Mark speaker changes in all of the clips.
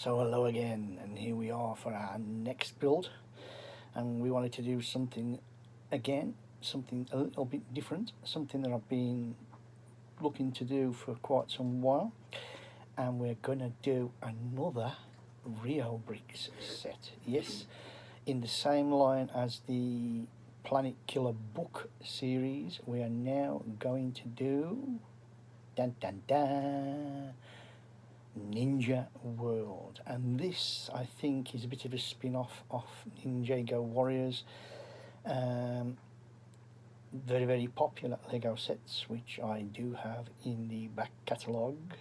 Speaker 1: So hello again, and here we are for our next build, and we wanted to do something again, something a little bit different, something that I've been looking to do for quite some while, and we're gonna do another Riobrix set. Yes, in the same line as the Planet Killer book series, we are now going to do dun dun dun Ninja World, and this I think is a bit of a spin-off of Ninjago Warriors, very popular Lego sets which I do have in the back catalogue,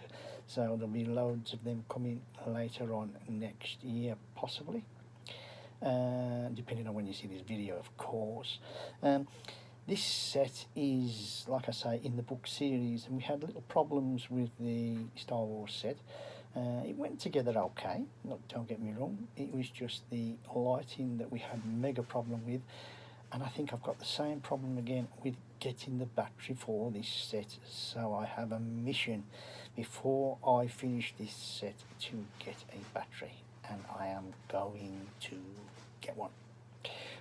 Speaker 1: so there'll be loads of them coming later on next year possibly, depending on when you see this video, of course. This set is, like I say, in the book series, and we had little problems with the Star Wars set. It went together okay, don't get me wrong, it was just the lighting that we had mega problem with, and I think I've got the same problem again with getting the battery for this set, so I have a mission before I finish this set to get a battery, and I am going to get one.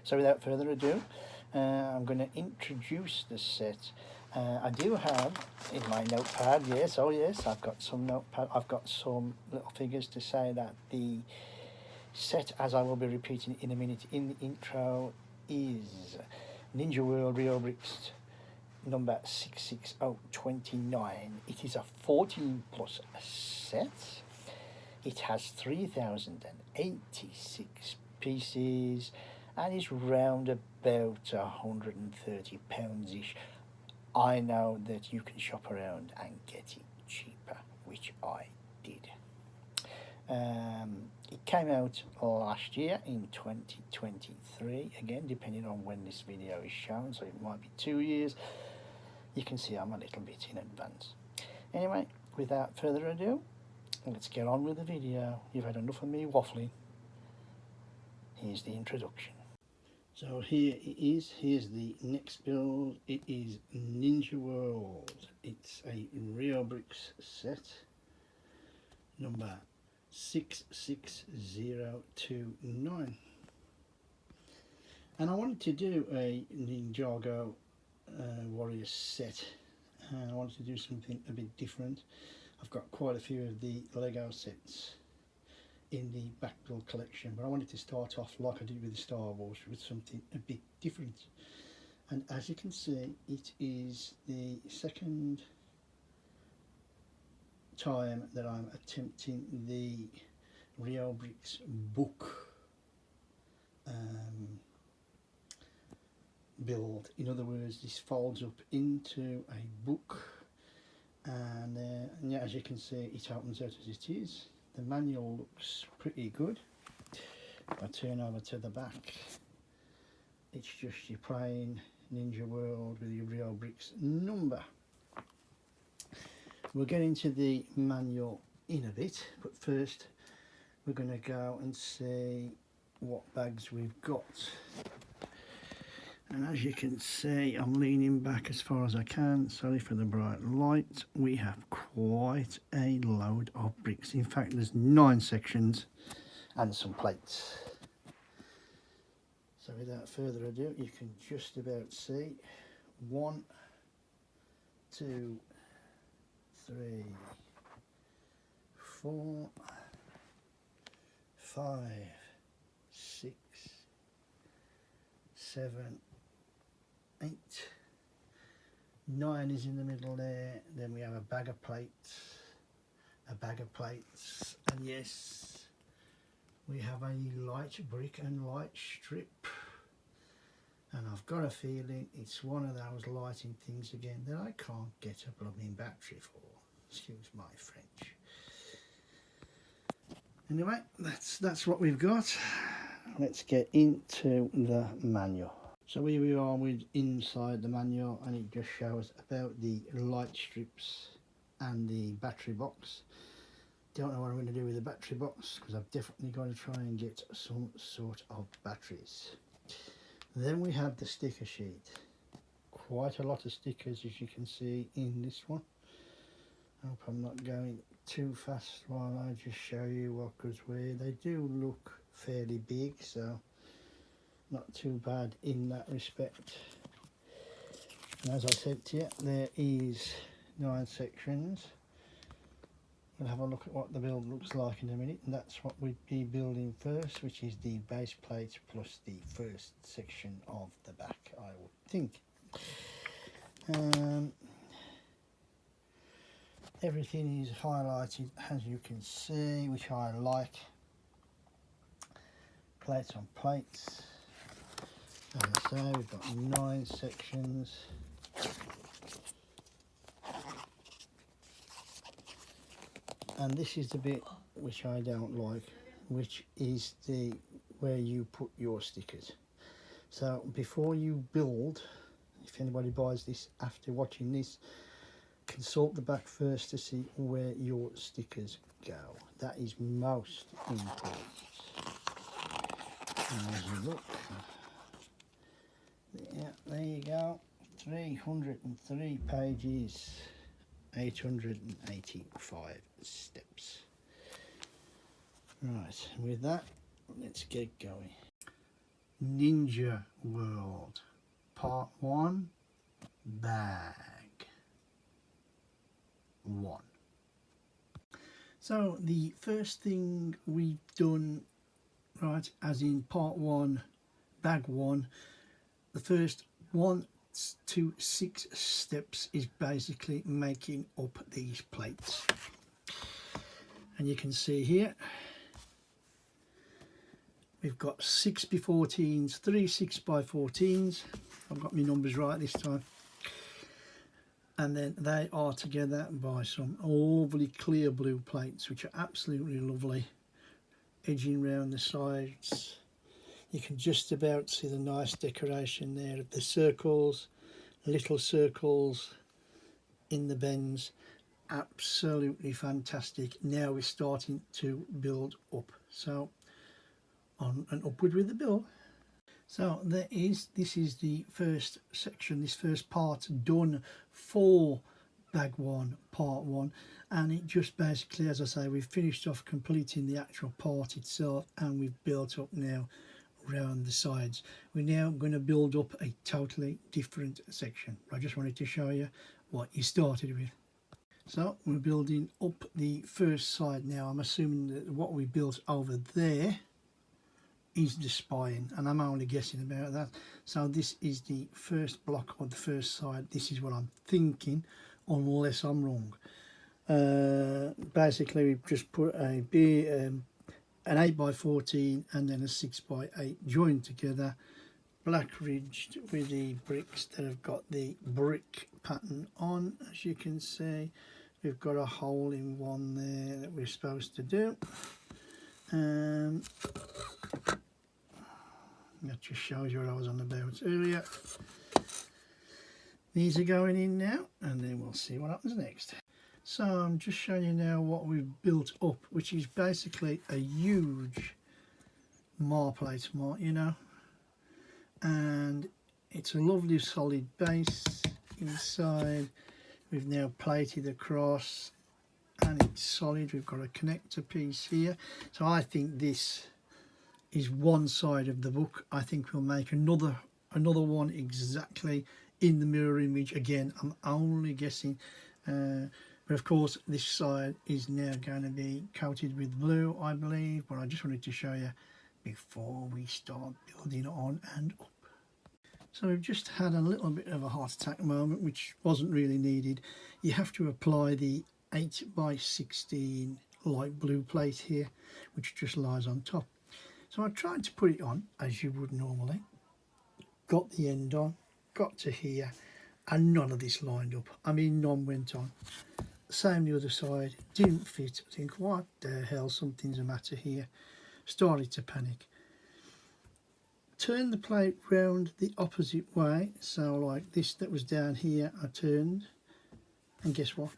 Speaker 1: So without further ado, I'm going to introduce the set. I do have in my notepad, yes, oh yes, I've got some notepad, I've got some little figures to say that the set, as I will be repeating in a minute in the intro, is Ninja World Riobrix number 66029. It is a 14 plus set. It has 3086 pieces and is round about 130 pounds-ish. I know that you can shop around and get it cheaper, which I did. It came out last year in 2023, again depending on when this video is shown, so it might be 2 years. You can see I'm a little bit in advance. Anyway, without further ado, let's get on with the video. You've had enough of me waffling. Here's the introduction. So here it is, here's the next build. It is Ninja World. It's a Riobrix set, number 66029. And I wanted to do a Ninjago Warrior set. I wanted to do something a bit different. I've got quite a few of the Lego sets in the backbuild collection, but I wanted to start off like I did with the Star Wars with something a bit different. And as you can see, it is the second time that I'm attempting the Riobrix book build. In other words, this folds up into a book, and yeah, as you can see, it opens out as it is. The manual looks pretty good. If I turn over to the back, it's just your plain Ninja World with your Riobrix number. We'll get into the manual in a bit, but first we're going to go and see what bags we've got. And as you can see, I'm leaning back as far as I can, sorry for the bright light. We have quite a load of bricks. In fact, there's 9 sections and some plates. So without further ado, you can just about see 1, 2, 3, 4, 5, 6, 7, 8, 9 is in the middle there. Then we have a bag of plates, and yes, we have a light brick and light strip, and I've got a feeling it's one of those lighting things again that I can't get a blooming battery for, excuse my French. Anyway, that's what we've got. Let's get into the manual. So here we are with inside the manual, and it just shows about the light strips and the battery box. Don't know what I'm going to do with the battery box, because I've definitely got to try and get some sort of batteries. Then we have the sticker sheet. Quite a lot of stickers, as you can see in this one. I hope I'm not going too fast while I just show you what goes where. They do look fairly big, so not too bad in that respect. And as I said to you, there is 9 sections. We'll have a look at what the build looks like in a minute, and that's what we'd be building first, which is the base plate plus the first section of the back, I would think. Everything is highlighted, as you can see, which I like. Plates on plates. As I say, we've got 9 sections. And this is the bit which I don't like, which is the where you put your stickers. So before you build, if anybody buys this after watching this, consult the back first to see where your stickers go. That is most important. And as you look, yeah, there you go, 303 pages, 885 steps. Right, with that, let's get going. Ninja World, Part 1, Bag 1. So the first thing we've done, right, as in Part 1, Bag 1, the first 1 to 6 steps is basically making up these plates. And you can see here we've got 6x14s, 3 6x14s. I've got my numbers right this time. And then they are together by some overly clear blue plates, which are absolutely lovely, edging around the sides. You can just about see the nice decoration there of the circles, little circles in the bends. Absolutely fantastic. Now we're starting to build up. So on and upward with the build. So this is the first section, this first part done for Bag 1, Part 1, and it just basically, as I say, we've finished off completing the actual part itself, and we've built up now around the sides. We're now going to build up a totally different section. I just wanted to show you what you started with. So we're building up the first side now. I'm assuming that what we built over there is the spine, and I'm only guessing about that. So this is the first block of the first side. This is what I'm thinking, unless I'm wrong. Basically we've just put an 8x14 and then a 6x8 joined together, black ridged with the bricks that have got the brick pattern on. As you can see, we've got a hole in one there that we're supposed to do. That just shows you what I was on about earlier. These are going in now, and then we'll see what happens next. So I'm just showing you now what we've built up, which is basically a huge plate, you know, and it's a lovely solid base inside. We've now plated across, and it's solid. We've got a connector piece here. So I think this is one side of the book. I think we'll make another one exactly in the mirror image. Again, I'm only guessing, but of course this side is now going to be coated with blue, I believe. But I just wanted to show you before we start building on and up. So we've just had a little bit of a heart attack moment, which wasn't really needed. You have to apply the 8x16 light blue plate here, which just lies on top. So I tried to put it on as you would normally, got the end on, got to here, and none of this lined up. I mean, none went on. Same the other side, didn't fit. I think, what the hell, something's the matter here. Started to panic. Turned the plate round the opposite way, so like this that was down here, I turned, and guess what?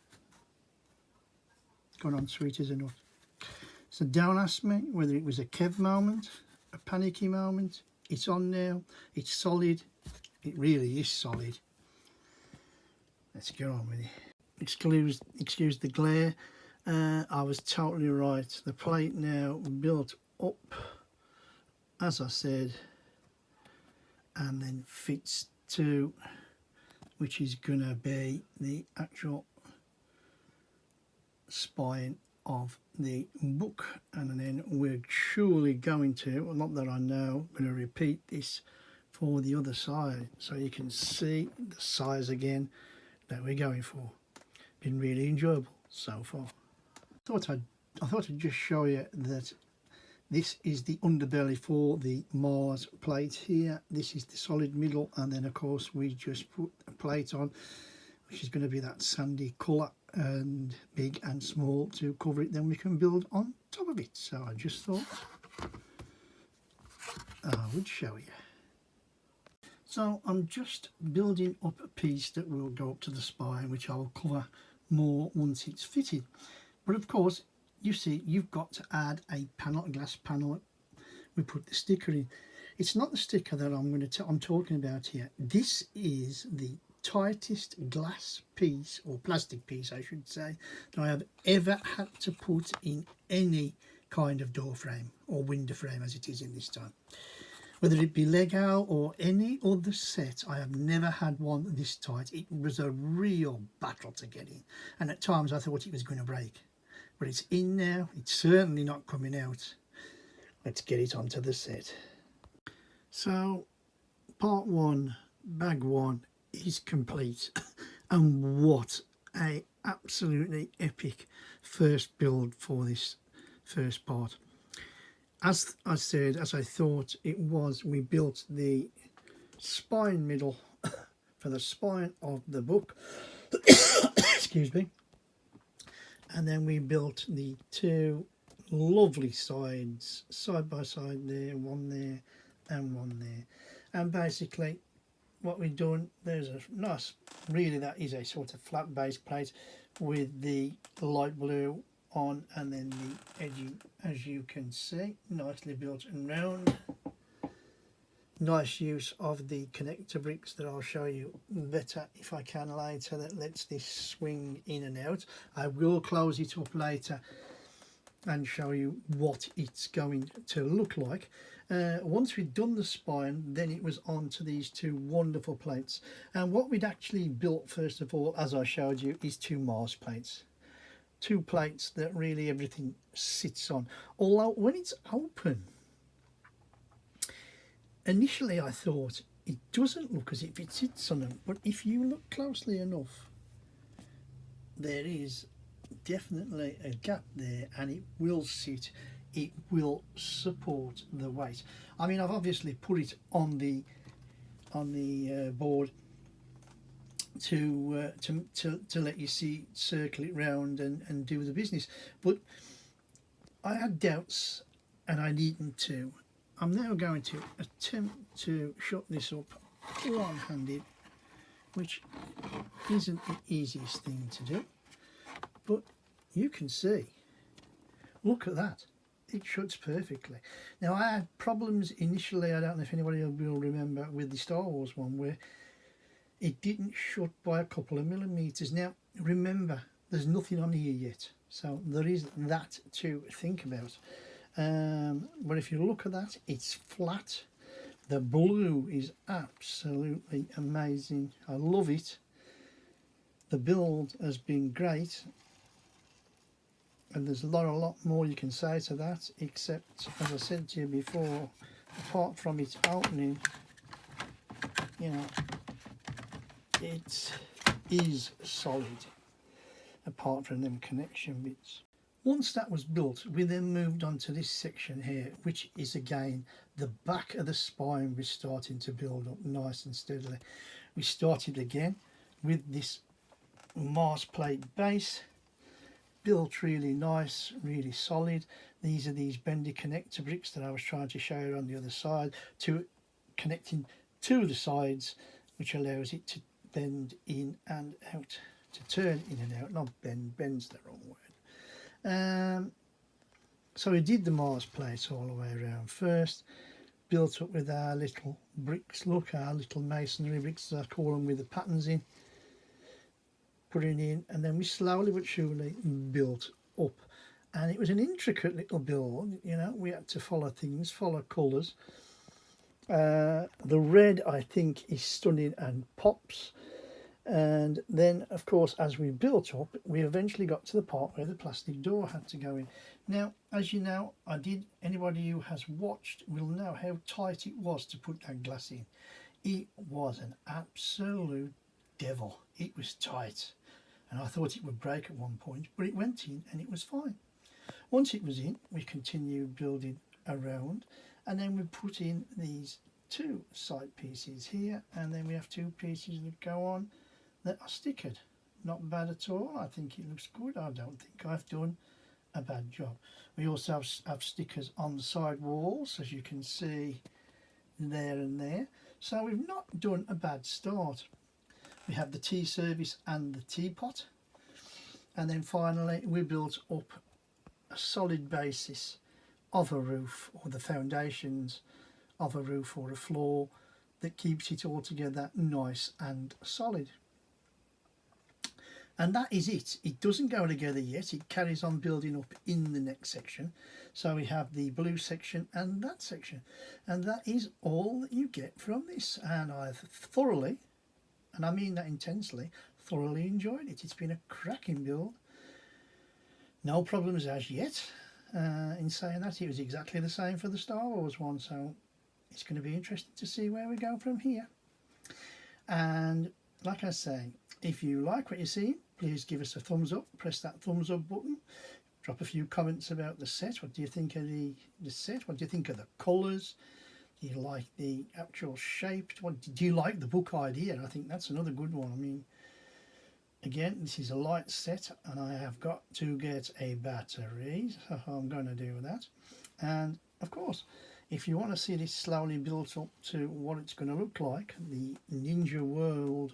Speaker 1: Gone on sweet as enough. So don't ask me whether it was a Kev moment, a panicky moment. It's on now, it's solid, it really is solid. Let's get on with it. Excuse the glare, I was totally right. The plate now built up, as I said, and then fits to, which is gonna be the actual spine of the book. And then we're surely going to, well, not that I know, I'm going to repeat this for the other side so you can see the size again that we're going for. Been really enjoyable so far. I thought I'd just show you that this is the underbelly for the Mars plate here. This is the solid middle, and then of course we just put a plate on which is going to be that sandy colour, and big and small to cover it. Then we can build on top of it. So I just thought I would show you. So I'm just building up a piece that will go up to the spine, which I'll cover more once it's fitted. But of course, you see, you've got to add a panel, a glass panel. We put the sticker in. It's not the sticker that I'm talking about here. This is the tightest glass piece, or plastic piece I should say, that I have ever had to put in any kind of door frame or window frame, as it is in this time. Whether it be Lego or any other set, I have never had one this tight. It was a real battle to get in, and at times I thought it was going to break. But it's in now, it's certainly not coming out. Let's get it onto the set. So part one, bag one, is complete. And what a absolutely epic first build for this first part. As I said, as I thought it was, we built the spine middle for the spine of the book. Excuse me. And then we built the two lovely sides, side by side there, one there and one there. And basically what we've done, there's a nice, really that is a sort of flat base plate with the light blue on, and then the edging, as you can see, nicely built and round. Nice use of the connector bricks that I'll show you better if I can later, that lets this swing in and out. I will close it up later and show you what it's going to look like. Once we'd done the spine, then it was on to these two wonderful plates. And what we'd actually built first of all, as I showed you, is two Mars plates. Two plates that really everything sits on. Although when it's open, initially I thought it doesn't look as if it sits on them, but if you look closely enough, there is definitely a gap there, and it will sit, it will support the weight. I mean, I've obviously put it on the board to let you see, circle it round and do the business, but I had doubts and I needn't to. I'm now going to attempt to shut this up one-handed, which isn't the easiest thing to do, but you can see, look at that, it shuts perfectly. Now I had problems initially, I don't know if anybody will remember, with the Star Wars one, where it didn't shut by a couple of millimeters. Now remember, there's nothing on here yet, so there is that to think about. But if you look at that, it's flat. The blue is absolutely amazing. I love it. The build has been great, and there's a lot more you can say to that, except, as I said to you before, apart from its opening, you know, it is solid apart from them connection bits. Once that was built, we then moved on to this section here, which is again the back of the spine was starting to build up nice and steadily. We started again with this Mars plate base, built really nice, really solid. These are these bendy connector bricks that I was trying to show you on the other side, to connecting to the sides, which allows it to bend in and out, to turn in and out, not bend, bend's the wrong word. So we did the Mars plate all the way around first, built up with our little bricks, look, our little masonry bricks, as I call them, with the patterns in, putting in, and then we slowly but surely built up, and it was an intricate little build. You know, we had to follow things, follow colours. The red, I think, is stunning and pops. And then, of course, as we built up, we eventually got to the part where the plastic door had to go in. Now, as you know, anybody who has watched will know how tight it was to put that glass in. It was an absolute devil. It was tight, and I thought it would break at one point, but it went in and it was fine. Once it was in, we continued building around, and then we put in these two side pieces here, and then we have two pieces that go on that are stickered. Not bad at all. I think it looks good. I don't think I've done a bad job. We also have stickers on the side walls, as you can see there and there. So we've not done a bad start. We have the tea service and the teapot, and then finally we built up a solid basis of a roof, or the foundations of a roof or a floor, that keeps it all together nice and solid. And that is it. It doesn't go together yet. It carries on building up in the next section. So we have the blue section and that section, and that is all that you get from this. And I've thoroughly, and I mean that intensely, thoroughly enjoyed it. It's been a cracking build. No problems as yet. In saying that, it was exactly the same for the Star Wars one, so it's going to be interesting to see where we go from here. And like I say, if you like what you see, please give us a thumbs up, press that thumbs up button, drop a few comments about the set. What do you think of the set? What do you think of the colours? Do you like the actual shape? Do you like the book idea? I think that's another good one. I mean, again, this is a light set, and I have got to get a battery, so I'm going to do that. And of course, if you want to see this slowly built up to what it's going to look like, the Ninja World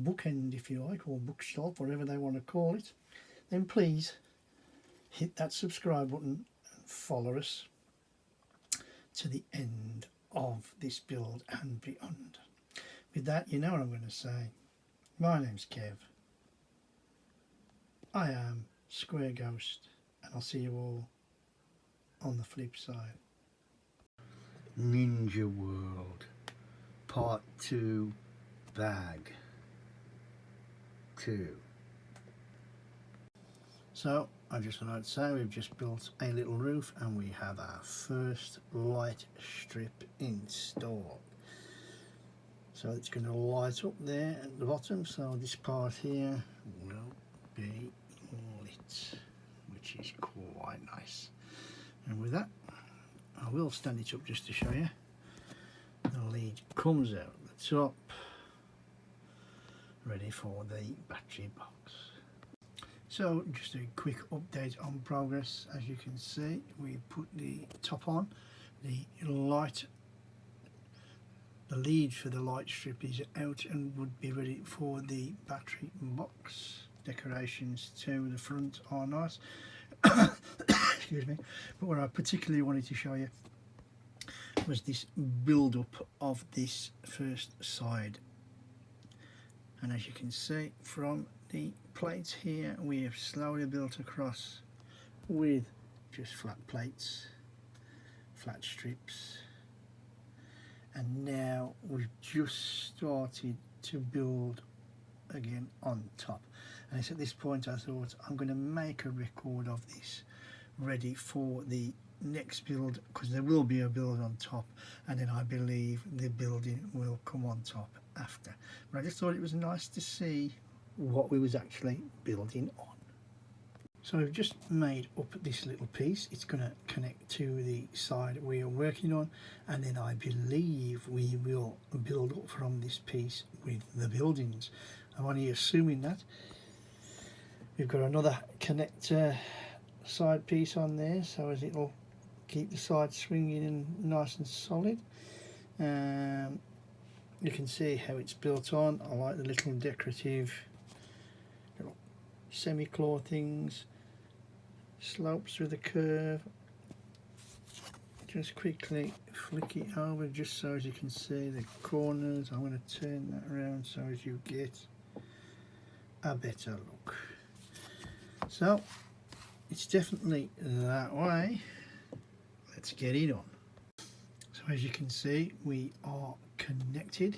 Speaker 1: bookend, if you like, or bookshelf, whatever they want to call it, then please hit that subscribe button and follow us to the end of this build and beyond. With that, you know what I'm going to say. My name's Kev. I am Square Ghost, and I'll see you all on the flip side. Ninja World Part 2 Bag 2. So I just wanted to say we've just built a little roof, and we have our first light strip installed. So it's going to light up there at the bottom, so this part here will be lit, which is quite nice. And with that, I will stand it up just to show you. The lead comes out the top, ready for the battery box. So just a quick update on progress. As you can see, we put the top on. The lead for the light strip is out and would be ready for the battery box. Decorations to the front are nice. Excuse me. But what I particularly wanted to show you was this build up of this first side. And as you can see from the plates here, we have slowly built across with just flat plates, flat strips, and now we've just started to build again on top. And it's at this point I thought I'm going to make a record of this ready for the next build, because there will be a build on top, and then I believe the building will come on top after. But I just thought it was nice to see what we was actually building on. So we've just made up this little piece. It's going to connect to the side we are working on, and then I believe we will build up from this piece with the buildings. I'm only assuming that. We've got another connector side piece on there, so as it'll keep the side swinging and nice and solid. You can see how it's built on. I like the little decorative little semi-claw things, slopes with a curve. Just quickly flick it over just so as you can see the corners. I'm going to turn that around so as you get a better look. So it's definitely that way. Let's get it on. So as you can see, we are connected,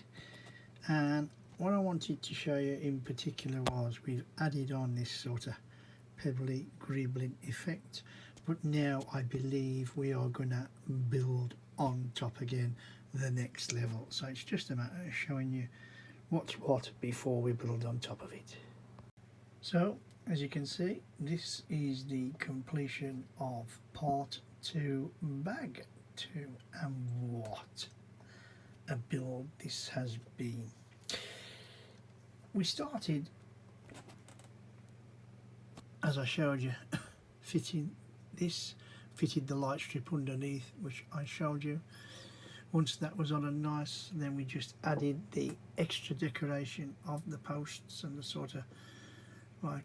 Speaker 1: and what I wanted to show you in particular was we've added on this sort of pebbly gribbling effect, but now I believe we are going to build on top again the next level. So it's just a matter of showing you what's what before we build on top of it. So as you can see, this is the completion of part 2, bag 2, and what a build this has been. We started, as I showed you, fitted the light strip underneath, which I showed you. Once that was on a nice, then we just added the extra decoration of the posts and the sort of like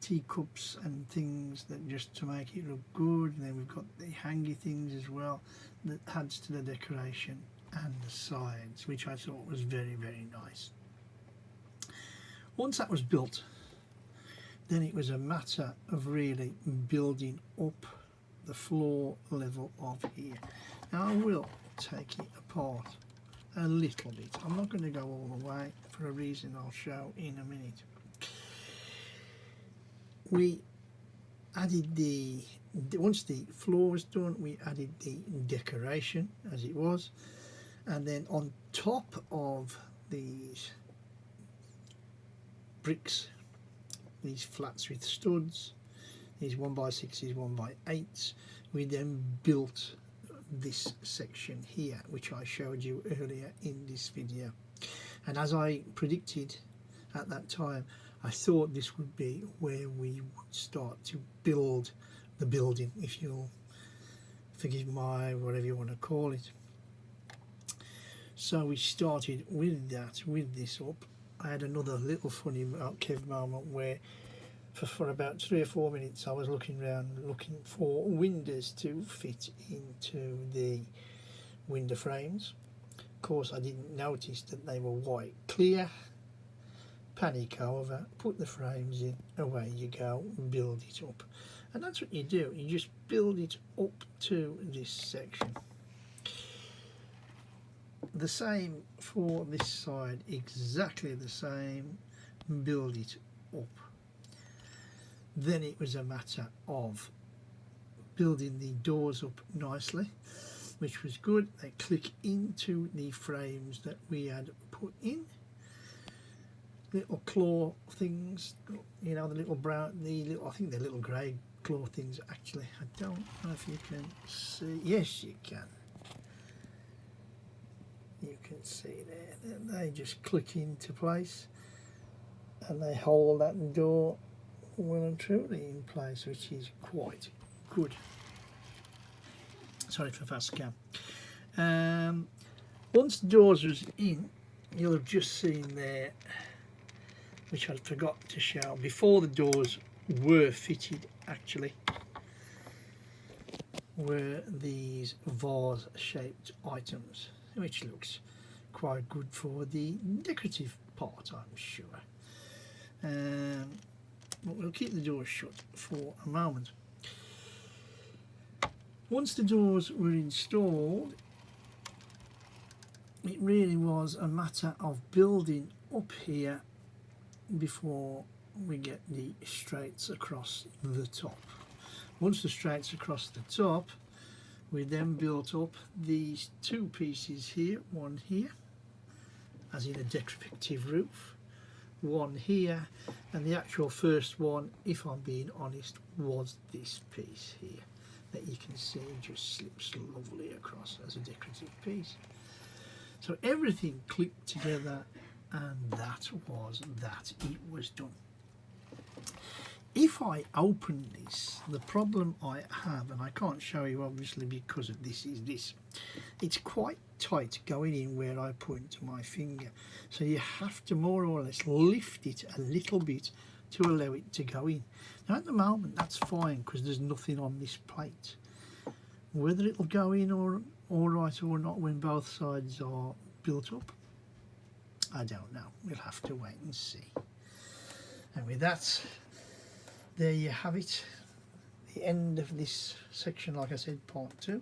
Speaker 1: teacups and things, that just to make it look good. And then we've got the hangy things as well that adds to the decoration, and the sides, which I thought was very, very nice. Once that was built, then it was a matter of really building up the floor level of here. Now I will take it apart a little bit. I'm not going to go all the way for a reason I'll show in a minute. We added once the floor was done, we added the decoration as it was, and then on top of these bricks, these flats with studs, these 1x6s, 1x8s, we then built this section here, which I showed you earlier in this video. And as I predicted at that time, I thought this would be where we would start to build the building, if you'll forgive my whatever you want to call it. So we started with that, with this up. I had another little funny Kev moment where for about 3 or 4 minutes I was looking around looking for windows to fit into the window frames. Of course I didn't notice that they were white clear. Panic over, put the frames in, away you go, build it up. And that's what you do, you just build it up to this section. The same for this side, exactly the same, build it up. Then it was a matter of building the doors up nicely, which was good. They click into the frames that we had put in. Little claw things, you know, the little brown, I think they're little grey claw things actually. I don't know if you can see. Yes, you can. You can see there. They just click into place and they hold that door well and truly in place, which is quite good. Sorry for fast cam. Once the doors was in, you'll have just seen there, which I forgot to show, before the doors were fitted actually, were these vase shaped items, which looks quite good for the decorative part, I'm sure. But we'll keep the doors shut for a moment. Once the doors were installed, it really was a matter of building up here before we get the straights across the top. Once the straights across the top, we then built up these 2 pieces here, one here, as in a decorative roof, one here, and the actual first one, if I'm being honest, was this piece here that you can see just slips lovely across as a decorative piece. So everything clicked together, and that was that. It was done. If I open this, the problem I have, and I can't show you obviously because of this, is this. It's quite tight going in where I point my finger. So you have to more or less lift it a little bit to allow it to go in. Now at the moment that's fine because there's nothing on this plate. Whether it'll go in or all right or not when both sides are built up, I don't know. We'll have to wait and see. And with that, there you have it. the end of this section, like I said, part 2.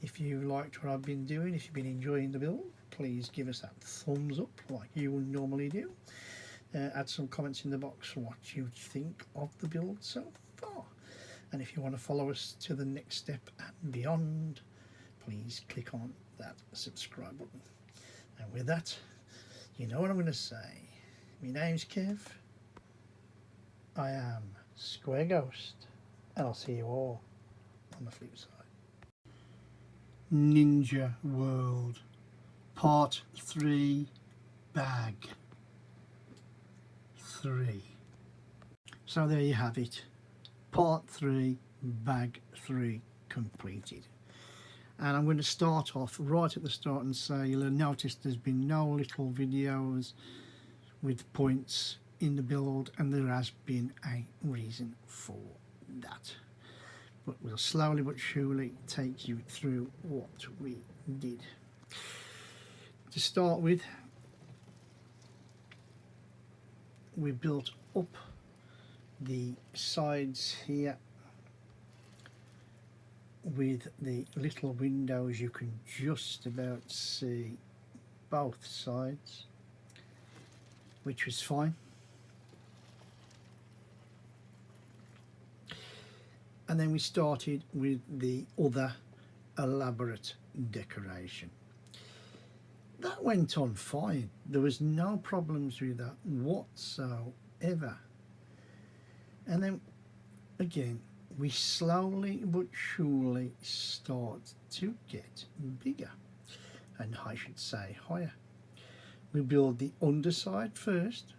Speaker 1: If you liked what I've been doing, if you've been enjoying the build, please give us that thumbs up like you would normally do. Add some comments in the box what you think of the build so far. And if you want to follow us to the next step and beyond, please click on that subscribe button. And with that, you know what I'm going to say. My name's Kev. I am Square Ghost, and I'll see you all on the flip side. Ninja World Part 3 Bag 3. So there you have it. Part 3 Bag 3 completed. And I'm going to start off right at the start and say you'll have noticed there's been no little videos with points in the build, and there has been a reason for that. But we'll slowly but surely take you through what we did. To start with, we built up the sides here with the little windows. You can just about see both sides, which was fine. And then we started with the other elaborate decoration. That went on fine. There was no problems with that whatsoever. And then again, we slowly but surely start to get bigger, and I should say higher. We build the underside first,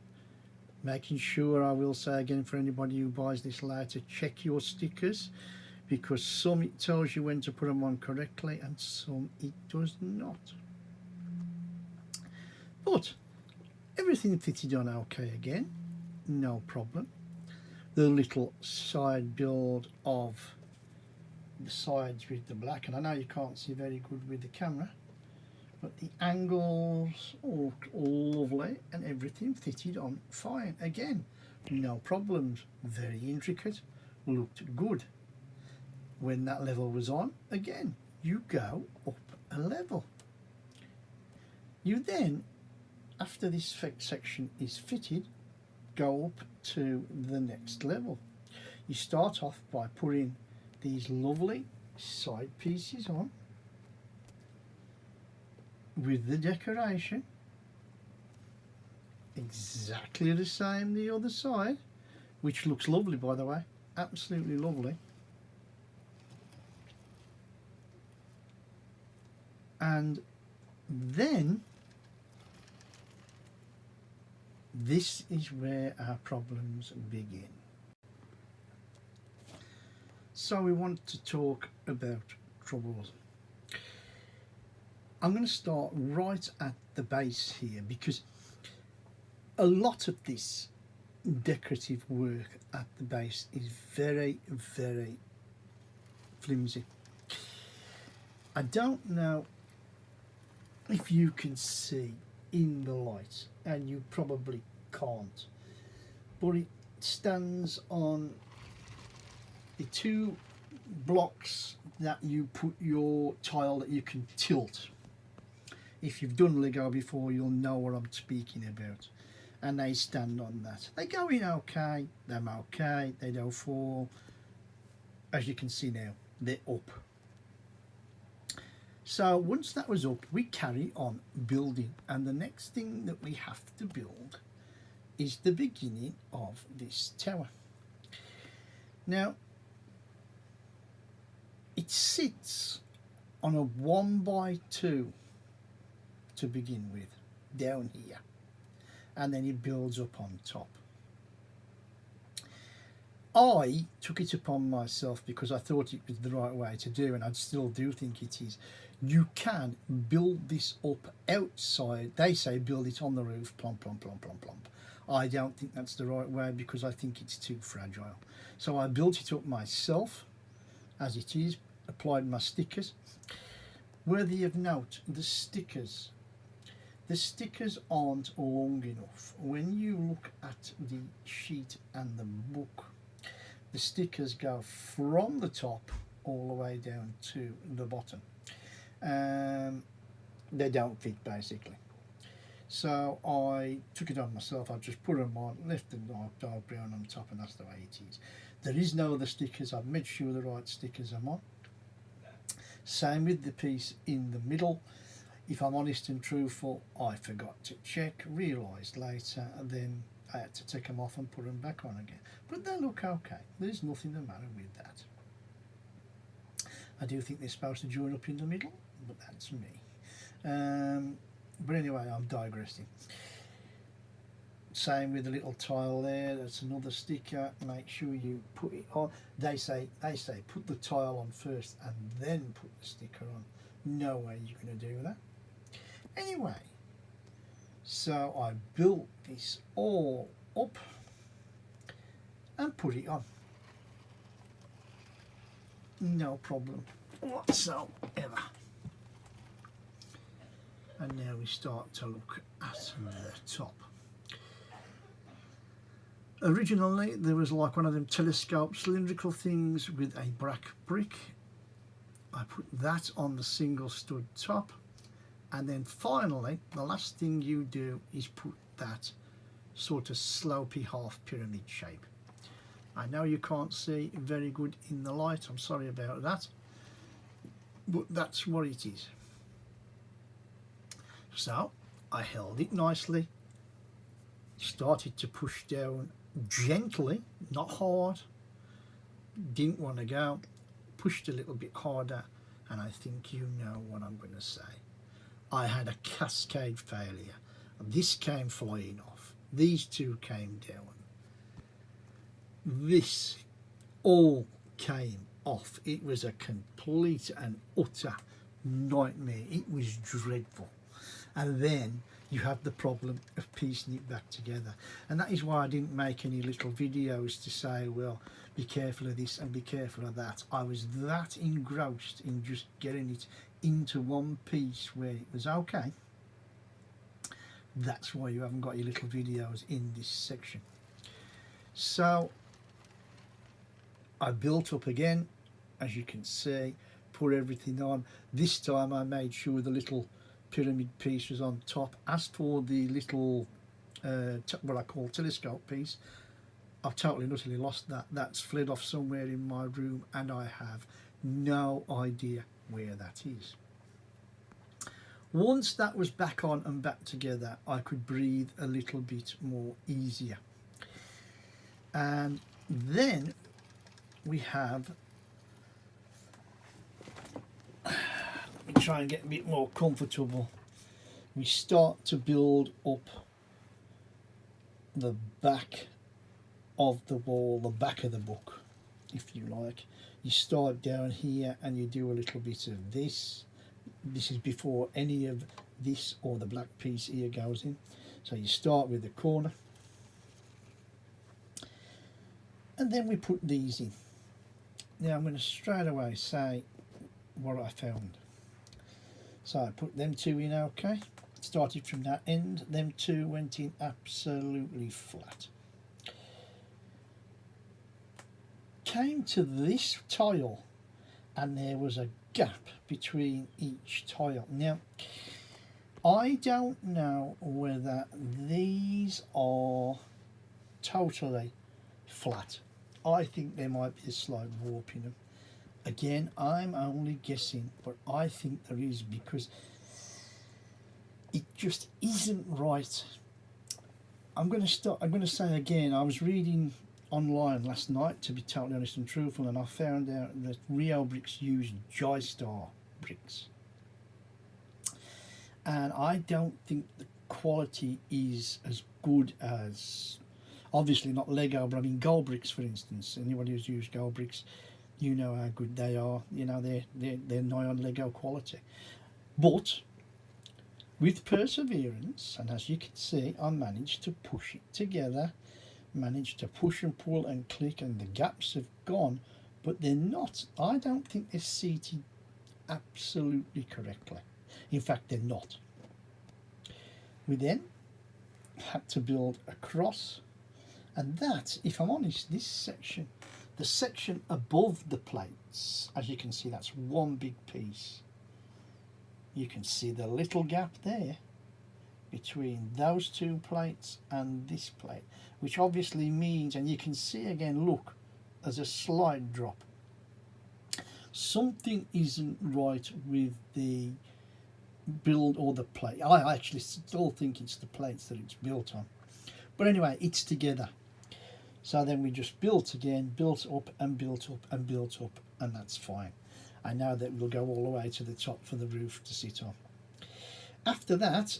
Speaker 1: making sure, I will say again for anybody who buys this later, check your stickers, because some it tells you when to put them on correctly and some it does not. But everything fitted on okay again, no problem. The little side build of the sides with the black, and I know you can't see very good with the camera, but the angles all lovely and everything fitted on fine again, no problems. Very intricate, looked good. When that level was on, again you go up a level. You then, after this section is fitted, go up to the next level. You start off by putting these lovely side pieces on with the decoration, exactly the same the other side, which looks lovely, by the way, absolutely lovely. And then this is where our problems begin. So we want to talk about troubles. I'm going to start right at the base here, because a lot of this decorative work at the base is very, very flimsy. I don't know if you can see in the light, and you probably can't, but it stands on the two blocks that you put your tile that you can tilt. If you've done Lego before, you'll know what I'm speaking about. And they stand on that. They go in okay, they're okay, they don't fall. As you can see now, they're up. So once that was up, we carry on building, and the next thing that we have to build is the beginning of this tower. Now, it sits on a 1x2 to begin with, down here, and then it builds up on top. I took it upon myself, because I thought it was the right way to do, and I still do think it is. You can build this up outside. They say build it on the roof, plump, plump, plump, plump, plump. I don't think that's the right way, because I think it's too fragile. So I built it up myself as it is, applied my stickers. Worthy of note, the stickers aren't long enough. When you look at the sheet and the book, the stickers go from the top all the way down to the bottom. They don't fit basically. So I took it on myself. I just put them on, left the dark brown on top, and that's the way it is. There is no other stickers. I've made sure the right stickers are on. Same with the piece in the middle. If I'm honest and truthful, I forgot to check, realised later, and then I had to take them off and put them back on again. But they look okay. There's nothing the matter with that. I do think they're supposed to join up in the middle, but that's me. But anyway, I'm digressing. Same with the little tile there. That's another sticker. Make sure you put it on. They say put the tile on first and then put the sticker on. No way you're going to do that. Anyway, so I built this all up and put it on. No problem whatsoever. And now we start to look at the top. Originally there was like one of them telescope cylindrical things with a black brick. I put that on the single stud top, and then finally the last thing you do is put that sort of slopey half pyramid shape. I know you can't see very good in the light, I'm sorry about that, but that's what it is. So I held it nicely, started to push down gently, not hard, didn't want to go, pushed a little bit harder, and I think you know what I'm going to say. I had a cascade failure. This came flying off, these two came down, this all came off. It was a complete and utter nightmare. It was dreadful. And then you have the problem of piecing it back together, and that is why I didn't make any little videos to say, well, be careful of this and be careful of that. I was that engrossed in just getting it into one piece where it was okay. That's why you haven't got your little videos in this section. So I built up again, as you can see, put everything on. This time I made sure the little pyramid piece was on top. As for the little what I call telescope piece, I've totally and utterly lost that. That's fled off somewhere in my room and I have no idea where that is. Once that was back on and back together, I could breathe a little bit more easier. And then we have, let me try and get a bit more comfortable. We start to build up the back of the wall, the back of the book, if you like. You start down here and you do a little bit of this. This is before any of this or the black piece here goes in. So you start with the corner and then we put these in. Now I'm going to straight away say what I found. So I put them two in okay, started from that end, them two went in absolutely flat. Came to this tile and there was a gap between each tile. Now I don't know whether these are totally flat. I think there might be a slight warp in them. Again, I'm only guessing, but I think there is, because it just isn't right. I'm going to say again, I was reading online last night, to be totally honest and truthful, and I found out that Riobrix use J-Star bricks. And I don't think the quality is as good as, obviously not Lego, but I mean Gold bricks, for instance. Anybody who's used Gold bricks, you know how good they are. You know, they're nigh on Lego quality. But with perseverance, and as you can see, I managed to push it together, managed to push and pull and click, and the gaps have gone, but they're not, I don't think they're seated absolutely correctly. In fact, they're not. We then had to build across, and that, if I'm honest, this section The section above the plates, as you can see, that's one big piece. You can see the little gap there between those two plates and this plate, which obviously means, and you can see again, look, there's a slight drop. Something isn't right with the build or the plate. I actually still think it's the plates that it's built on, but anyway, it's together. So then we just built again, built up and built up and built up, and that's fine. I know that we'll go all the way to the top for the roof to sit on. After that,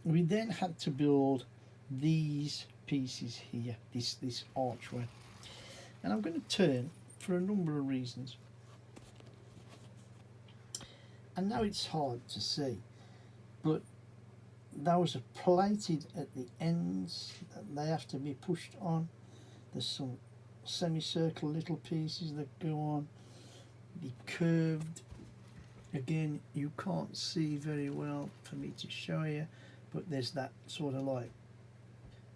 Speaker 1: we then had to build these pieces here, this archway, and I'm going to turn for a number of reasons. I know it's hard to see, but those are plated at the ends, they have to be pushed on. There's some semicircle little pieces that go on. The curved, again, you can't see very well for me to show you, but there's that sort of like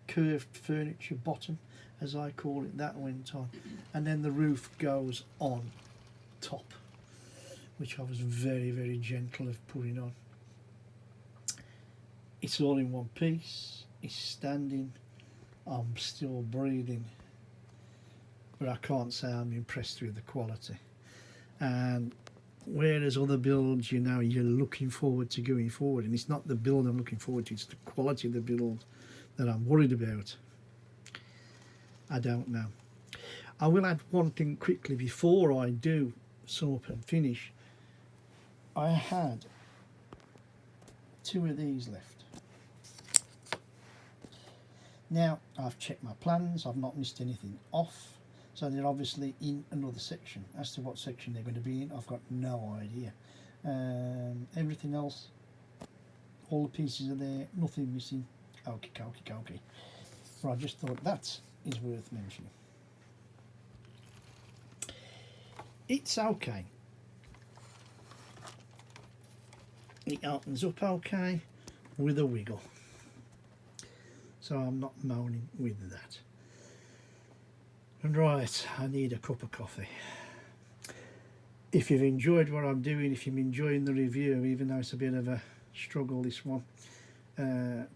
Speaker 1: curved furniture bottom, as I call it, that went on, and then the roof goes on top, which I was very gentle of putting on. It's all in one piece, it's standing, I'm still breathing, but I can't say I'm impressed with the quality. And whereas other builds, you know, you're looking forward to going forward, and it's not the build I'm looking forward to, it's the quality of the build that I'm worried about. I don't know. I will add one thing quickly before I do sum up and finish. I had 2 of these left. Now I've checked my plans, I've not missed anything off, so they're obviously in another section. As to what section they're going to be in, I've got no idea. Everything else, all the pieces are there, nothing missing. Okay. Well, I just thought that is worth mentioning. It's okay. It opens up okay with a wiggle, so I'm not moaning with that. And right, I need a cup of coffee. If you've enjoyed what I'm doing, if you're enjoying the review, even though it's a bit of a struggle this one,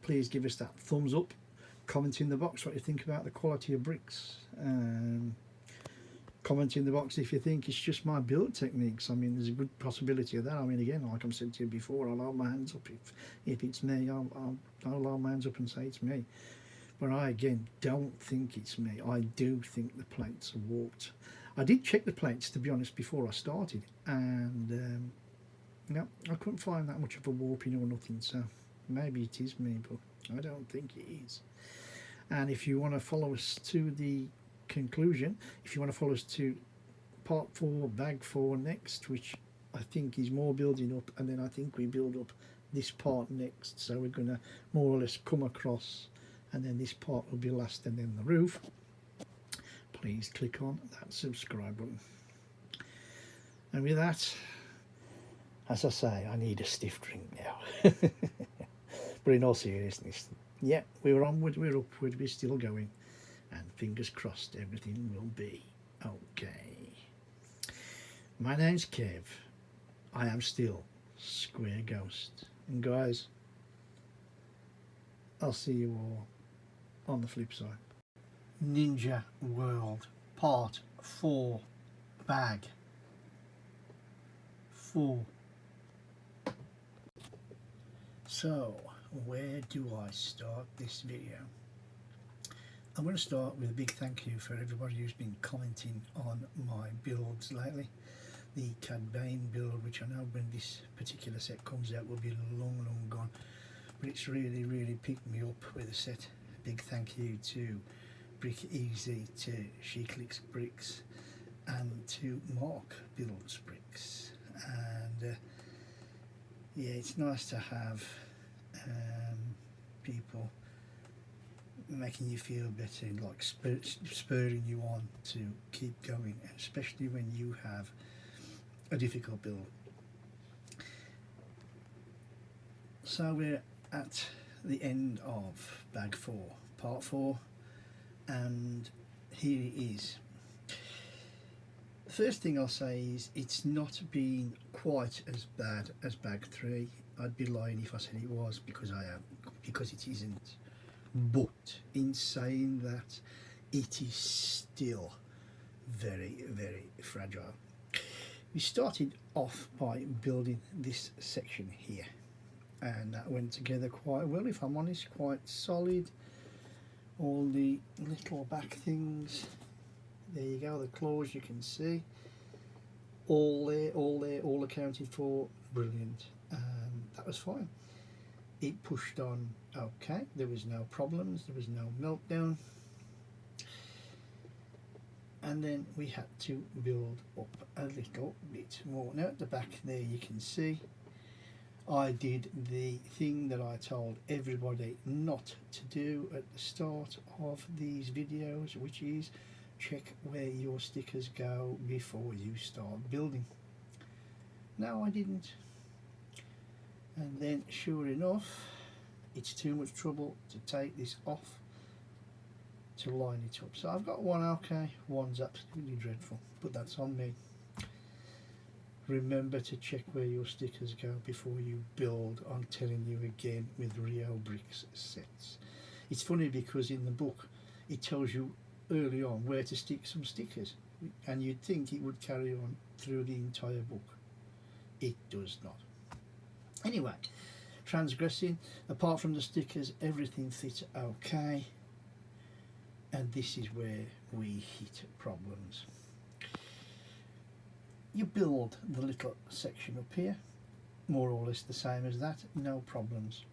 Speaker 1: please give us that thumbs up, comment in the box what you think about the quality of bricks, comment in the box if you think it's just my build techniques. I mean, there's a good possibility of that. I mean, again, like I've said to you before, I'll hold my hands up if it's me. I'll hold my hands up and say it's me. But I again don't think it's me. I do think the plates are warped. I did check the plates, to be honest, before I started, and no, I couldn't find that much of a warping or nothing, so maybe it is me, but I don't think it is. And if you want to follow us to the conclusion, if you want to follow us to part 4, bag 4 next, which I think is more building up, and then I think we build up this part next, so we're going to more or less come across, and then this part will be last, and then the roof. Please click on that subscribe button. And with that, as I say, I need a stiff drink now. But in all seriousness, yeah, we're onward, we're upward, we're still going, and fingers crossed everything will be okay. My name's Kev. I am still Square Ghost, and guys, I'll see you all on the flip side. Ninja World Part 4, Bag 4. So, where do I start this video? I'm going to start with a big thank you for everybody who's been commenting on my builds lately. The Cad Bane build, which I know when this particular set comes out will be long gone, but it's really picked me up with the set. Big thank you to Brick Easy, to She Clicks Bricks, and to Mark Builds Bricks. And yeah, it's nice to have people making you feel better, like spurring you on to keep going, especially when you have a difficult build. So we're at the end of bag 4, part 4, and here it is. First thing I'll say is it's not been quite as bad as bag 3. I'd be lying if I said it was, because because it isn't. But in saying that, it is still very, very fragile. We started off by building this section here, and that went together quite well, if I'm honest, quite solid. All the little back things, there you go, the claws you can see, all there, all accounted for, brilliant. That was fine. It pushed on okay, there was no problems, there was no meltdown. And then we had to build up a little bit more. Now at the back there you can see I did the thing that I told everybody not to do at the start of these videos, which is check where your stickers go before you start building. No, I didn't. And then sure enough, it's too much trouble to take this off to line it up. So I've got one okay, one's absolutely dreadful, but that's on me. Remember to check where your stickers go before you build. I'm telling you again, with Riobrix sets. It's funny because in the book it tells you early on where to stick some stickers, and you'd think it would carry on through the entire book. It does not. Anyway, transgressing, apart from the stickers, everything fits okay, and this is where we hit problems. You build the little section up here, more or less the same as that, no problems.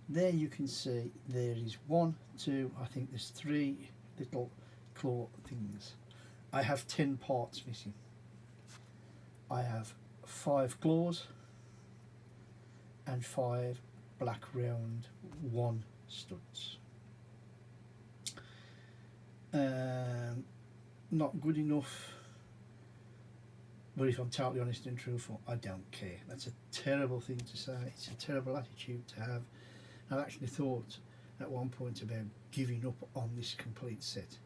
Speaker 1: There you can see there is 1, 2, I think there's 3 little claw things. I have 10 parts missing. I have 5 claws and 5 black round 1 studs. Not good enough. But if I'm totally honest and truthful, I don't care. That's a terrible thing to say. It's a terrible attitude to have. I've actually thought at one point about giving up on this complete set.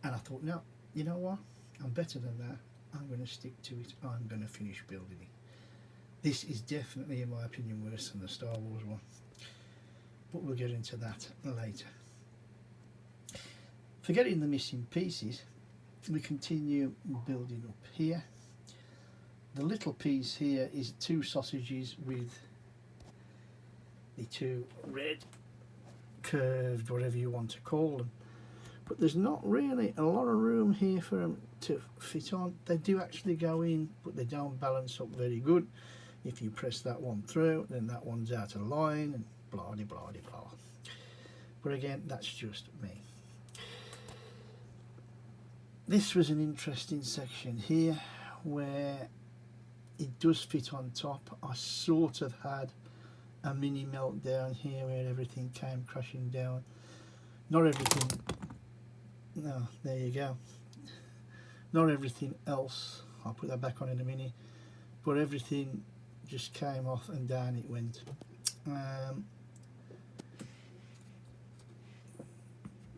Speaker 1: And I thought, no, you know what? I'm better than that. I'm going to stick to it. I'm going to finish building it. This is definitely, in my opinion, worse than the Star Wars one. But we'll get into that later. Forgetting the missing pieces, we continue building up here. The little piece here is 2 sausages with the 2 red curved, whatever you want to call them, but there's not really a lot of room here for them to fit on. They do actually go in, but they don't balance up very good. If you press that one through, then that one's out of line and blah de blah de blah. But again, that's just me. This was an interesting section here where it does fit on top. I sort of had a mini meltdown here where everything came crashing down. Not everything, no, there you go. Not everything else, I'll put that back on in a minute, but everything just came off and down it went.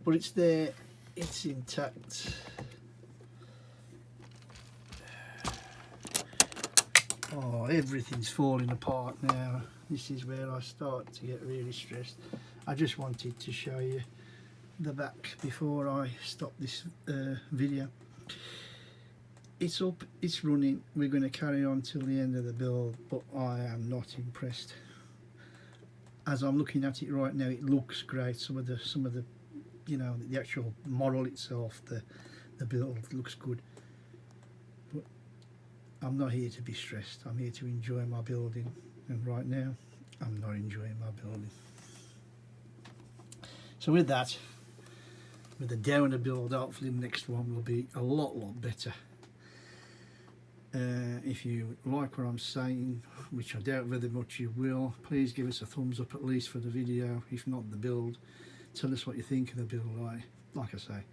Speaker 1: But it's there, it's intact. Oh, everything's falling apart now. This is where I start to get really stressed. I just wanted to show you the back before I stop this video. It's up, it's running. We're going to carry on till the end of the build, but I am not impressed. As I'm looking at it right now, it looks great. Some of the you know, the actual model itself, the build looks good. But I'm not here to be stressed. I'm here to enjoy my building, and right now I'm not enjoying my building. So with that, with the downer build, hopefully the next one will be a lot better. If you like what I'm saying, which I doubt very much you will, please give us a thumbs up at least for the video, if not the build. Tell us what you think of the build. Like I say,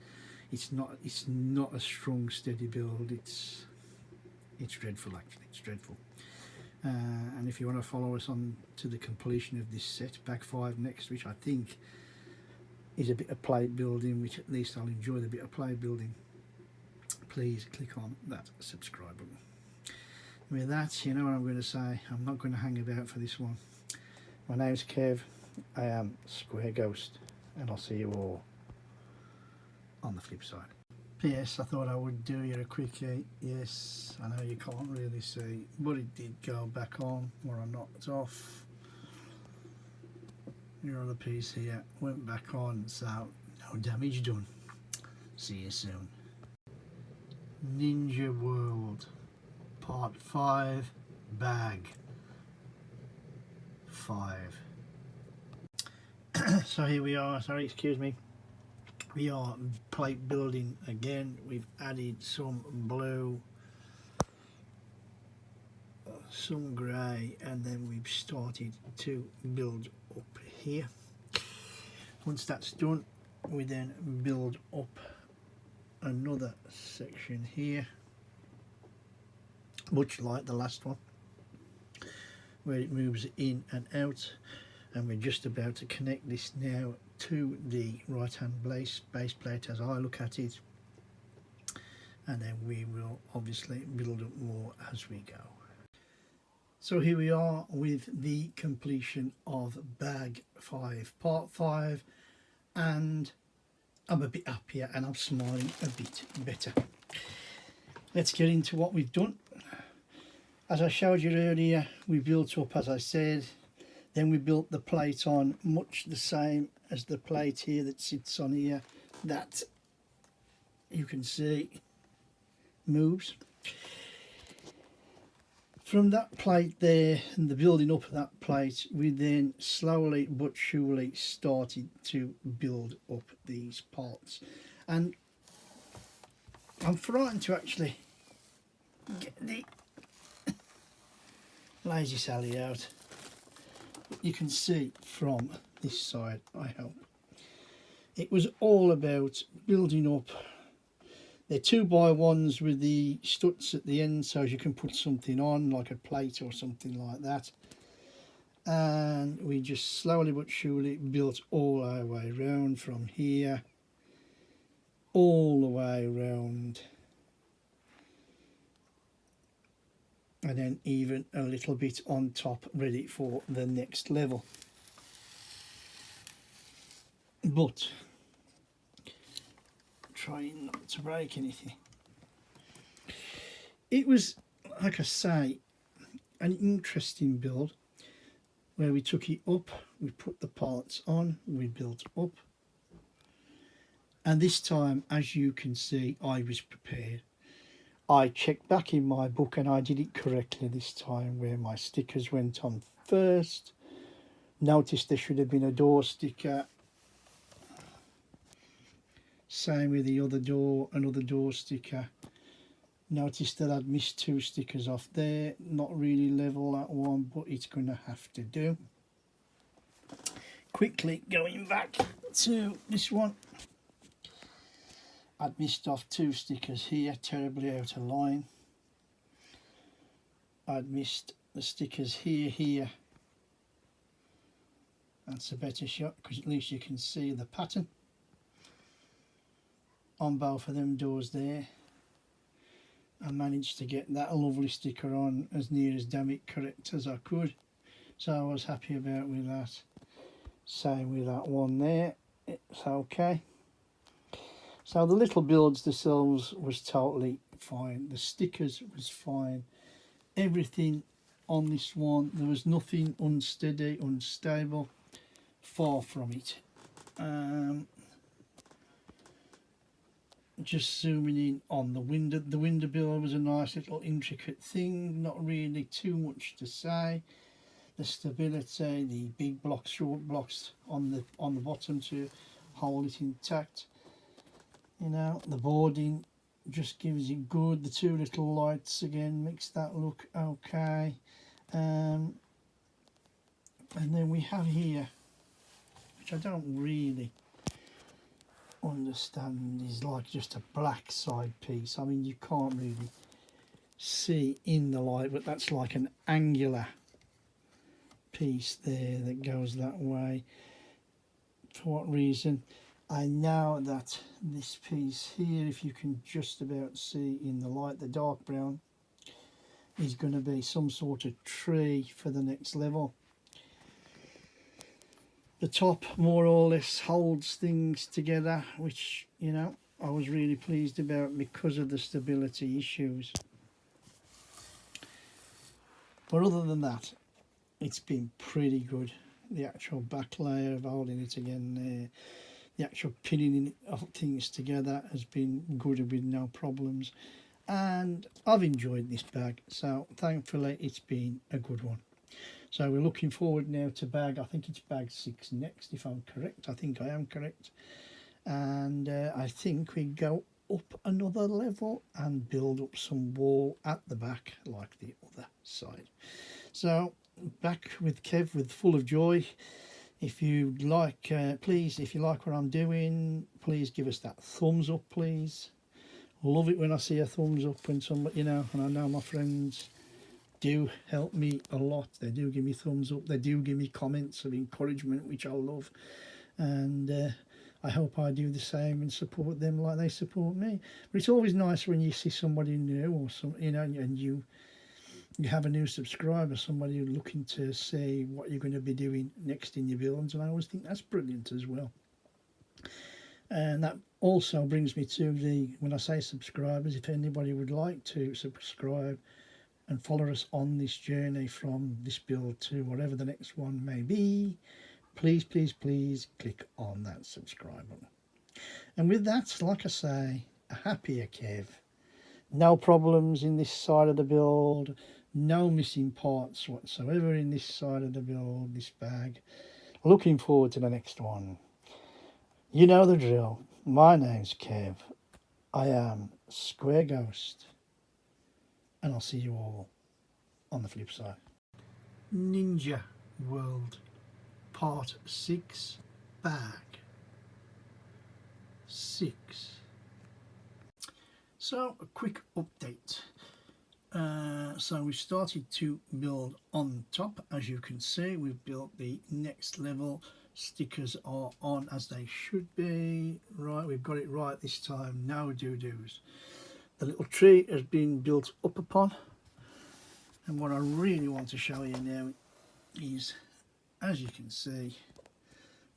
Speaker 1: it's not a strong, steady build. It's dreadful, actually. It's dreadful. And if you want to follow us on to the completion of this set, Bag 5 next, which I think is a bit of plate building, which at least I'll enjoy the bit of plate building, please click on that subscribe button. With that, you know what I'm going to say. I'm not going to hang about for this one. My name's Kev. I am Square Ghost, and I'll see you all on the flip side. P.S. I thought I would do you a quickie. Yes, I know you can't really see, but it did go back on where I knocked off. Your other piece here went back on, so no damage done. See you soon. Ninja World Part 5, Bag 5. So here we are, sorry, excuse me. We are plate building again. We've added some blue, some grey, and then we've started to build up here. Once that's done, we then build up another section here, much like the last one, where it moves in and out, and we're just about to connect this now to the right hand base plate as I look at it, and then we will obviously build up more as we go. So here we are with the completion of Bag 5 Part 5, and I'm a bit happier and I'm smiling a bit better. Let's get into what we've done. As I showed you earlier, we built up, as I said, then we built the plate on much the same as the plate here that sits on here, that you can see moves. From that plate there and the building up of that plate, we then slowly but surely started to build up these parts. And I'm frightened to actually get the Lazy Sally out. You can see from this side, I hope. It was all about building up. They're 2x1s with the studs at the end, so you can put something on, like a plate or something like that. And we just slowly but surely built all our way around, from here all the way around, and then even a little bit on top, ready for the next level. But trying not to break anything. It was, like I say, an interesting build where we took it up, we put the parts on, we built up, and this time, as you can see, I was prepared. I checked back in my book and I did it correctly this time, where my stickers went on first. Noticed there should have been a door sticker. Same with the other door, another door sticker. Noticed that I'd missed 2 stickers off there. Not really level, that one, but it's going to have to do. Quickly going back to this one. I'd missed off 2 stickers here, terribly out of line. I'd missed the stickers here. That's a better shot, because at least you can see the pattern on both of them doors there. I managed to get that lovely sticker on as near as damn it correct as I could, so I was happy about with that. Same with that one there, it's okay. So the little builds themselves was totally fine, the stickers was fine, everything on this one, there was nothing unsteady, unstable, far from it. Just zooming in on the window build was a nice little intricate thing, not really too much to say. The stability, the big blocks, short blocks on the bottom to hold it intact. You know, the boarding just gives it good. The 2 little lights again makes that look okay. And then we have here, which I don't really understand, is like just a black side piece. I mean, you can't really see in the light, but that's like an angular piece there that goes that way. For what reason? I know that this piece here, if you can just about see in the light, the dark brown, is going to be some sort of tree for the next level. The top more or less holds things together, which, you know, I was really pleased about because of the stability issues. But other than that, it's been pretty good. The actual back layer of holding it again there, the actual pinning of things together has been good with no problems. And I've enjoyed this bag, so thankfully it's been a good one. So we're looking forward now to bag, I think it's bag 6 next, if I'm correct. I think I am correct. And I think we go up another level and build up some wall at the back like the other side. So back with Kev with Full of Joy. If you like, please, if you like what I'm doing, please give us that thumbs up, please. Love it when I see a thumbs up when somebody, you know, and I know my friends do help me a lot. They do give me thumbs up. They do give me comments of encouragement, which I love. And I hope I do the same and support them like they support me. But it's always nice when you see somebody new or some, you know, and you have a new subscriber, somebody looking to see what you're going to be doing next in your builds, and I always think that's brilliant as well. And that also brings me to the, when I say subscribers, if anybody would like to subscribe and follow us on this journey from this build to whatever the next one may be, please, please, please click on that subscribe button. And with that, like I say, a happier Kev. No problems in this side of the build, no missing parts whatsoever in this side of the build, this bag. Looking forward to the next one. You know the drill. My name's Kev. I am Square Ghost. And I'll see you all on the flip side. Ninja World Part 6, Bag 6. So a quick update. So we started to build on top. As you can see, we've built the next level. Stickers are on as they should be. Right, we've got it right this time. No doo-doos. The little tree has been built up upon. And what I really want to show you now is, as you can see,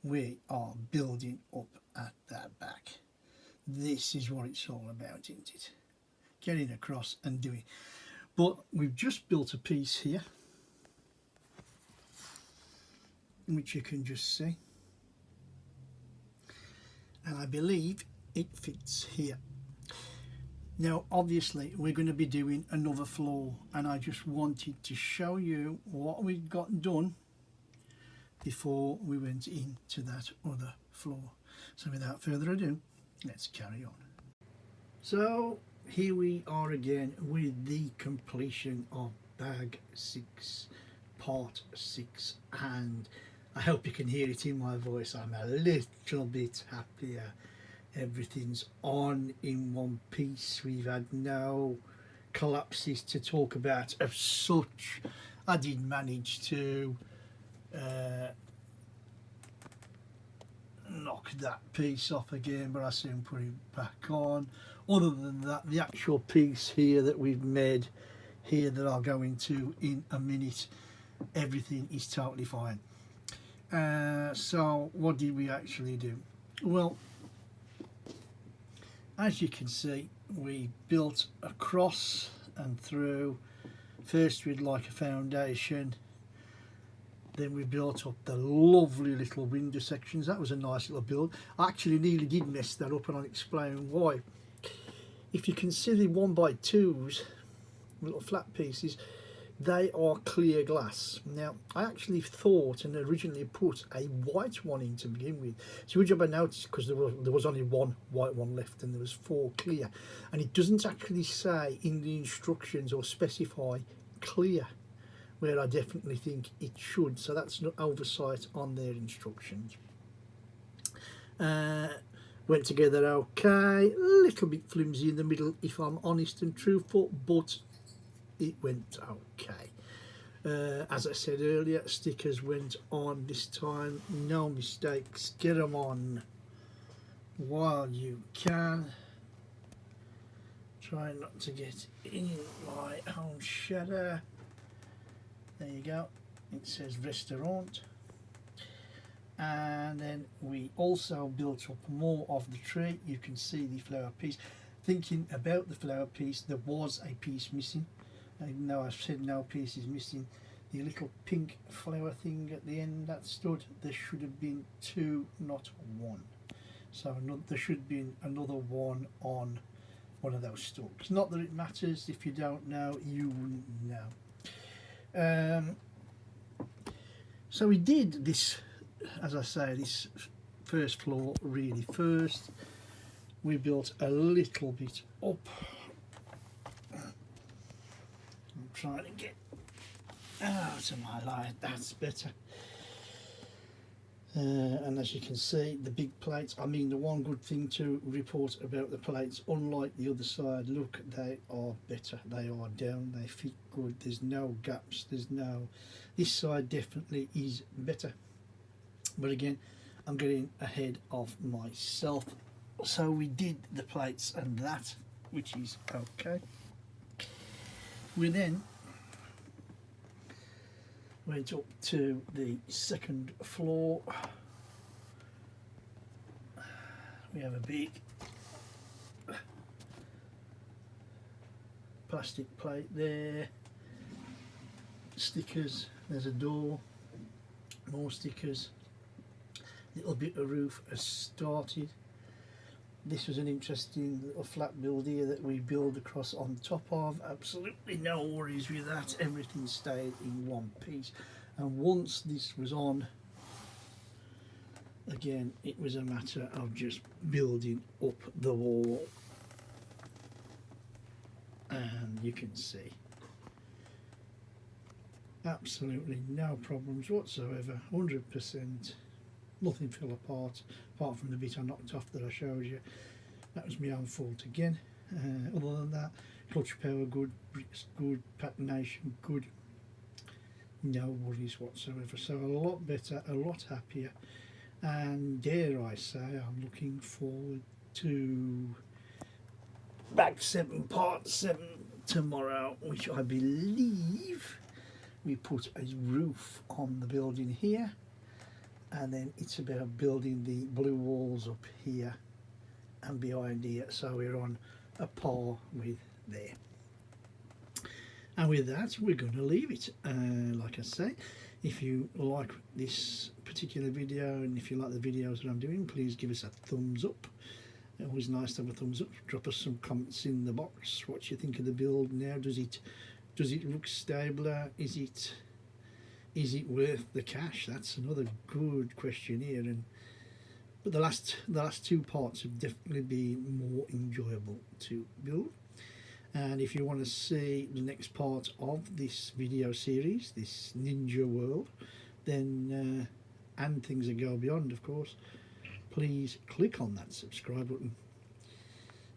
Speaker 1: we are building up at that back. This is what it's all about, isn't it? Getting across and doing. But we've just built a piece here, which you can just see. And I believe it fits here. Now, obviously, we're going to be doing another floor, and I just wanted to show you what we'd got done before we went into that other floor. So without further ado, let's carry on. So here we are again with the completion of bag 6, part 6, and I hope you can hear it in my voice. I'm a little bit happier. Everything's on in one piece. We've had no collapses to talk about as such. I did manage to knock that piece off again, but I soon put it back on. Other than that, the actual piece here that we've made here that I'll go into in a minute, everything is totally fine. So what did we actually do? Well, as you can see, we built across and through. First with like a foundation, then we built up the lovely little window sections. That was a nice little build. I actually nearly did mess that up, and I'll explain why. If you can see the 1x2s, little flat pieces, they are clear glass. Now, I actually thought and originally put a white one in to begin with. So which I noticed, because there was only one white one left and there was 4 clear. And it doesn't actually say in the instructions or specify clear, where I definitely think it should. So that's an oversight on their instructions. Went together okay. A little bit flimsy in the middle, if I'm honest and truthful, but it went okay. As I said earlier, stickers went on this time, no mistakes, get them on. while you can. Try not to get in my own shadow. There you go, it says restaurant. And then we also built up more of the tree. You can see the flower piece. Thinking about the flower piece, there was a piece missing. Even though I've said no piece is missing, the little pink flower thing at the end that stood, there should have been two, not one. So there should be another one on one of those stalks. Not that it matters. If you don't know, you wouldn't know. So we did this, as I say, this first floor really first. We built a little bit up. I'm trying to get out of my light, that's better. And as you can see, the big plates, I mean, the one good thing to report about the plates, unlike the other side, look, they are better, they are down, they fit good, there's no gaps, this side definitely is better. But again, I'm getting ahead of myself. So we did the plates and that, which is okay. We then went up to the second floor. We have a big plastic plate there, stickers, there's a door, more stickers, little bit of roof has started. This was an interesting little flat build here that we build across on top of. Absolutely no worries with that, everything stayed in one piece. And once this was on, again, it was a matter of just building up the wall. And you can see absolutely no problems whatsoever, 100%. Nothing fell apart from the bit I knocked off that I showed you. That was my own fault again. Other than that, clutch power good, bricks good, patination good, no worries whatsoever. So a lot better, a lot happier, and dare I say, I'm looking forward to Bag 7 Part 7 tomorrow, which I believe we put a roof on the building here. And then it's about building the blue walls up here and behind here, so we're on a par with there. And with that, we're going to leave it. Like I say, if you like this particular video and if you like the videos that I'm doing, please give us a thumbs up. Always nice to have a thumbs up. Drop us some comments in the box. What you think of the build now? Does it look stabler? Is it worth the cash? That's another good question here. But the last two parts have definitely been more enjoyable to build. And if you want to see the next part of this video series, this Ninja World, then and things that go beyond, of course, please click on that subscribe button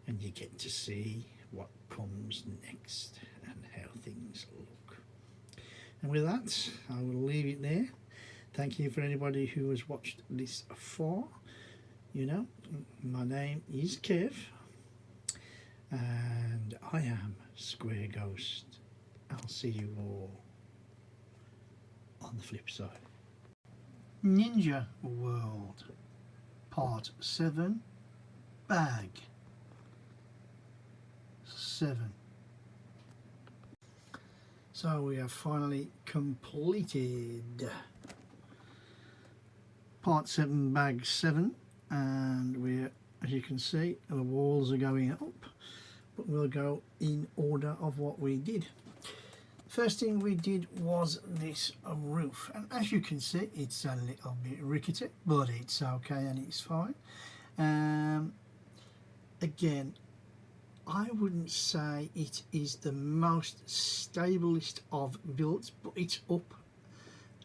Speaker 1: and you get to see what comes next and how things look. And with that, I will leave it there. Thank you for anybody who has watched this far. You know, my name is Kev, and I am Square Ghost. I'll see you all on the flip side. Ninja World, Part 7, Bag 7. So we have finally completed Part 7, Bag 7, and we're, as you can see, the walls are going up, but we'll go in order of what we did. First thing we did was this roof, and as you can see, it's a little bit rickety, but it's okay and it's fine. Again, I wouldn't say it is the most stablest of builds, but it's up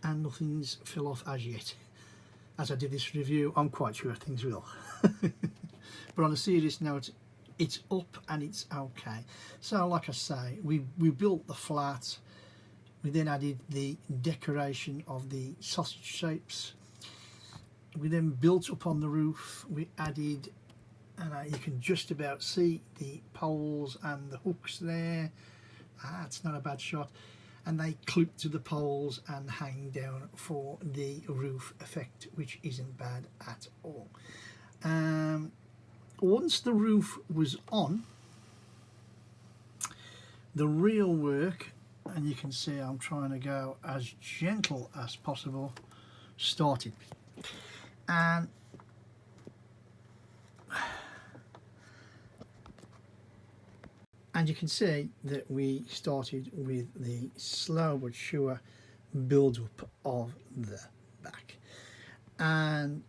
Speaker 1: and nothing's fell off as yet. As I did this review, I'm quite sure things will. But on a serious note, it's up and it's okay. So like I say, we built the flat, we then added the decoration of the sausage shapes, we then built up on the roof, we added and you can just about see the poles and the hooks there. It's not a bad shot, and they clip to the poles and hang down for the roof effect, which isn't bad at all. Once the roof was on, the real work, and you can see I'm trying to go as gentle as possible, started. And you can see that we started with the slow but sure build up of the back. And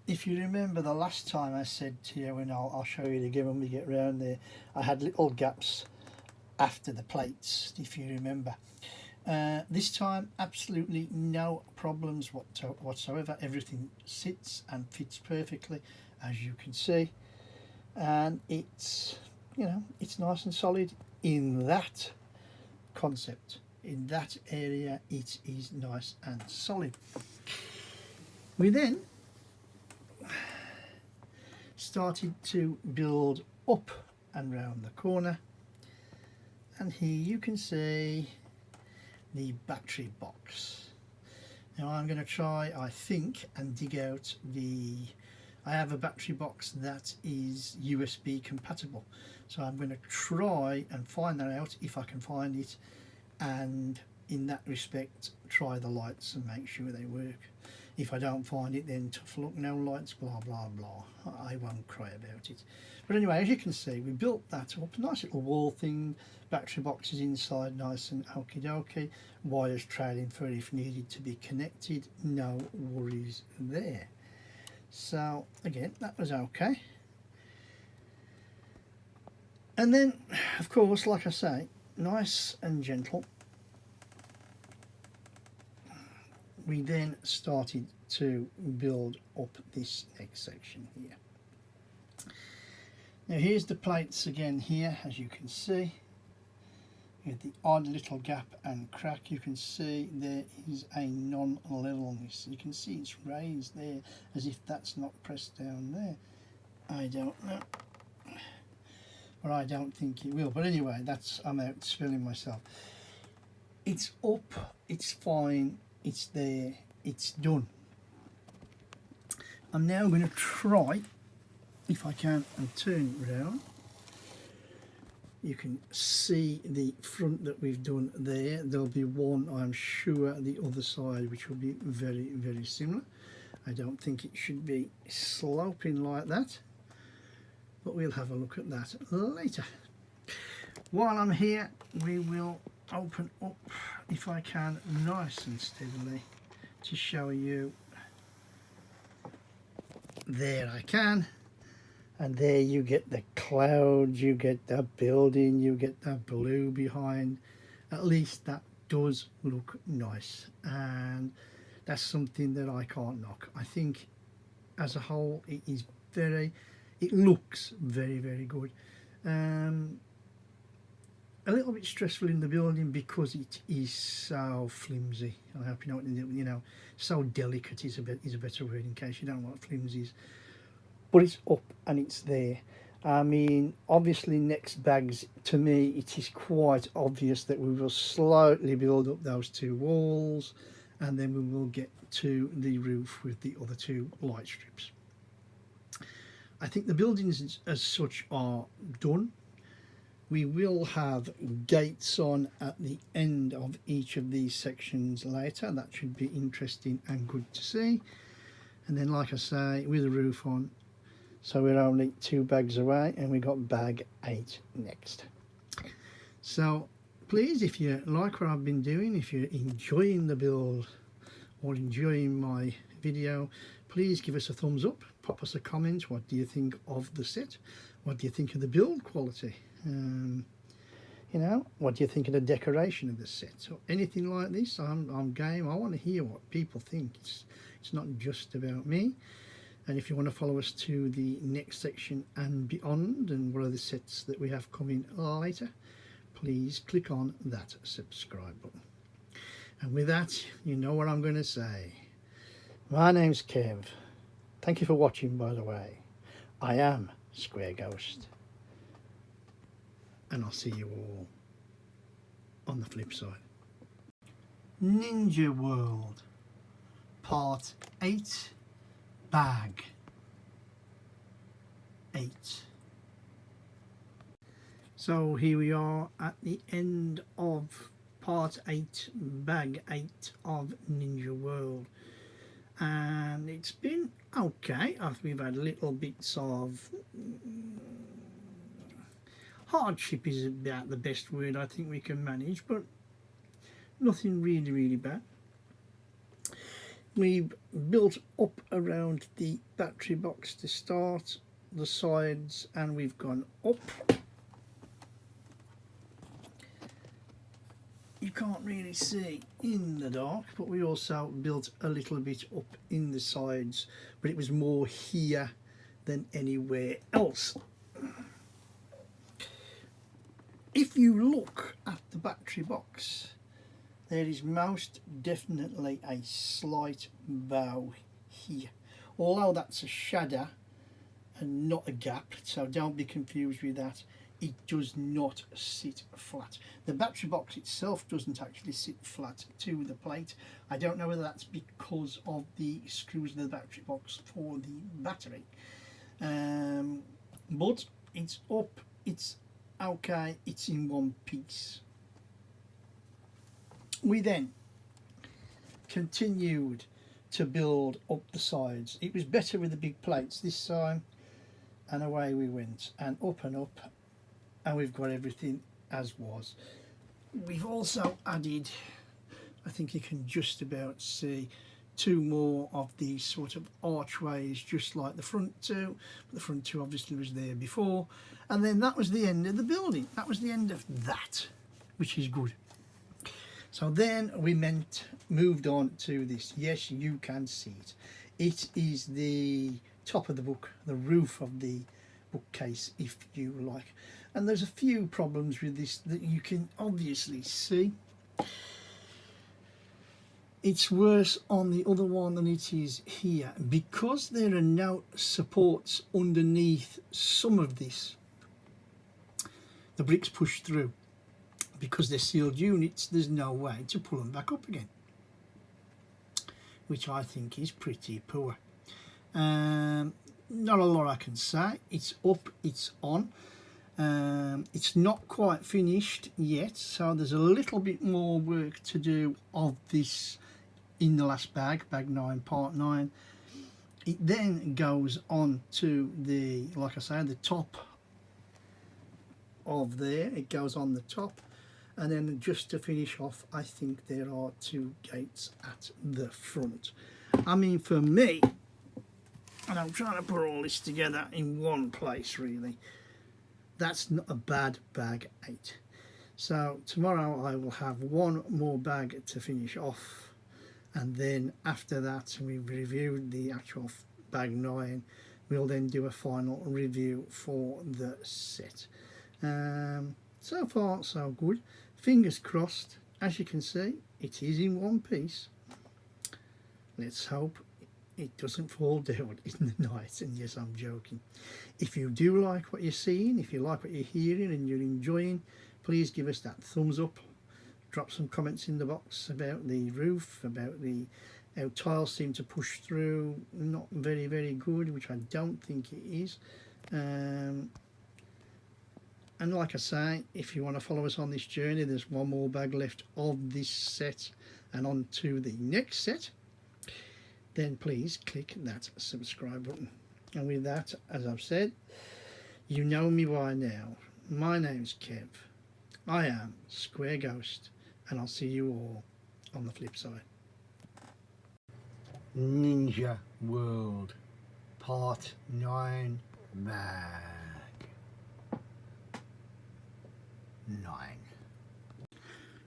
Speaker 1: if you remember the last time I said to you, and I'll show you it again when we get round there, I had little gaps after the plates, if you remember. This time absolutely no problems whatsoever. Everything sits and fits perfectly, as you can see, and it's, you know, it's nice and solid in that concept. In that area it is nice and solid. We then started to build up and round the corner, and here you can see the battery box. Now I'm going to try, I think, and dig out I have a battery box that is USB compatible, so I'm going to try and find that out if I can find it, and in that respect try the lights and make sure they work. If I don't find it, then tough luck, no lights, blah blah blah. I won't cry about it. But anyway, as you can see, we built that up, nice little wall thing, battery boxes inside nice and okie dokie, wires trailing for if needed to be connected, no worries there. So again, that was okay. And then of course, like I say, nice and gentle, we then started to build up this next section here. Now here's the plates again here, as you can see, with the odd little gap and crack. You can see there is a non-levelness. You can see it's raised there, as if that's not pressed down there. I don't know, or I don't think it will, but anyway, that's, I'm out spilling myself. It's up, it's fine, it's there, it's done. I'm now going to try, if I can, and turn it round. You can see the front that we've done there. There'll be one, I'm sure, the other side, which will be very, very similar. I don't think it should be sloping like that, but we'll have a look at that later. While I'm here, we will open up, if I can, nice and steadily to show you. There I can, and there you get the clouds, you get the building, you get the blue behind. At least that does look nice, and that's something that I can't knock. I think as a whole it is it looks very, very good. A little bit stressful in the building because it is so flimsy. I hope you know what, you know, so delicate is a better word, in case you don't know what flimsy is. But it's up and it's there. I mean, obviously next bags, to me it is quite obvious that we will slightly build up those two walls, and then we will get to the roof with the other two light strips. I think the buildings as such are done. We will have gates on at the end of each of these sections later. That should be interesting and good to see. And then, like I say, with the roof on, so we're only 2 bags away, and we got bag 8 next. So please, if you like what I've been doing, if you're enjoying the build or enjoying my video, please give us a thumbs up, pop us a comment. What do you think of the set? What do you think of the build quality? You know, what do you think of the decoration of the set? So anything like this, I'm game. I want to hear what people think. It's not just about me. And if you want to follow us to the next section and beyond, and what are the sets that we have coming later, please click on that subscribe button. And with that, you know what I'm going to say. My name's Kev. Thank you for watching, by the way. I am Square Ghost, and I'll see you all on the flip side. Ninja World, Part 8, Bag 8. So here we are at the end of Part 8, Bag 8 of Ninja World. And it's been okay. We've had little bits of hardship is about the best word I think we can manage, but nothing really bad. We've built up around the battery box to start, the sides, and we've gone up. You can't really see in the dark, but we also built a little bit up in the sides, but it was more here than anywhere else. If you look at the battery box, there is most definitely a slight bow here, although that's a shadow and not a gap, so don't be confused with that. It does not sit flat. The battery box itself doesn't actually sit flat to the plate. I don't know whether that's because of the screws in the battery box for the battery, but it's up, it's okay, it's in one piece. We then continued to build up the sides. It was better with the big plates this time, and away we went, and up, and we've got everything as was. We've also added, I think you can just about see, 2 more of these sort of archways, just like the front two. The front two obviously was there before, and then that was the end of the building. That was the end of that, which is good. So then we moved on to this. Yes, you can see it. It is the top of the book, the roof of the bookcase, if you like. And there's a few problems with this that you can obviously see. It's worse on the other one than it is here, because there are no supports underneath some of this. The bricks push through. Because they're sealed units, there's no way to pull them back up again, which I think is pretty poor. Not a lot I can say. It's up, it's on. It's not quite finished yet, so there's a little bit more work to do of this in the last bag, bag 9, part 9. It then goes on to the, like I say, the top of there. It goes on the top. And then just to finish off, I think there are 2 gates at the front. I mean, for me, and I'm trying to put all this together in one place really, that's not a bad bag 8. So tomorrow I will have 1 more bag to finish off, and then after that we've reviewed the actual bag 9. We'll then do a final review for the set. So far so good. Fingers crossed. As you can see, it is in one piece. Let's hope it doesn't fall down in the night. And yes, I'm joking. If you do like what you're seeing, if you like what you're hearing and you're enjoying, please give us that thumbs up. Drop some comments in the box about the roof, about how tiles seem to push through. Not very good, which I don't think it is. And like I say, if you want to follow us on this journey, there's 1 more bag left of this set and on to the next set. Then please click that subscribe button. And with that, as I've said, you know me by now. My name's Kev. I am Square Ghost, and I'll see you all on the flip side. Ninja World, Part 9, Bag 9.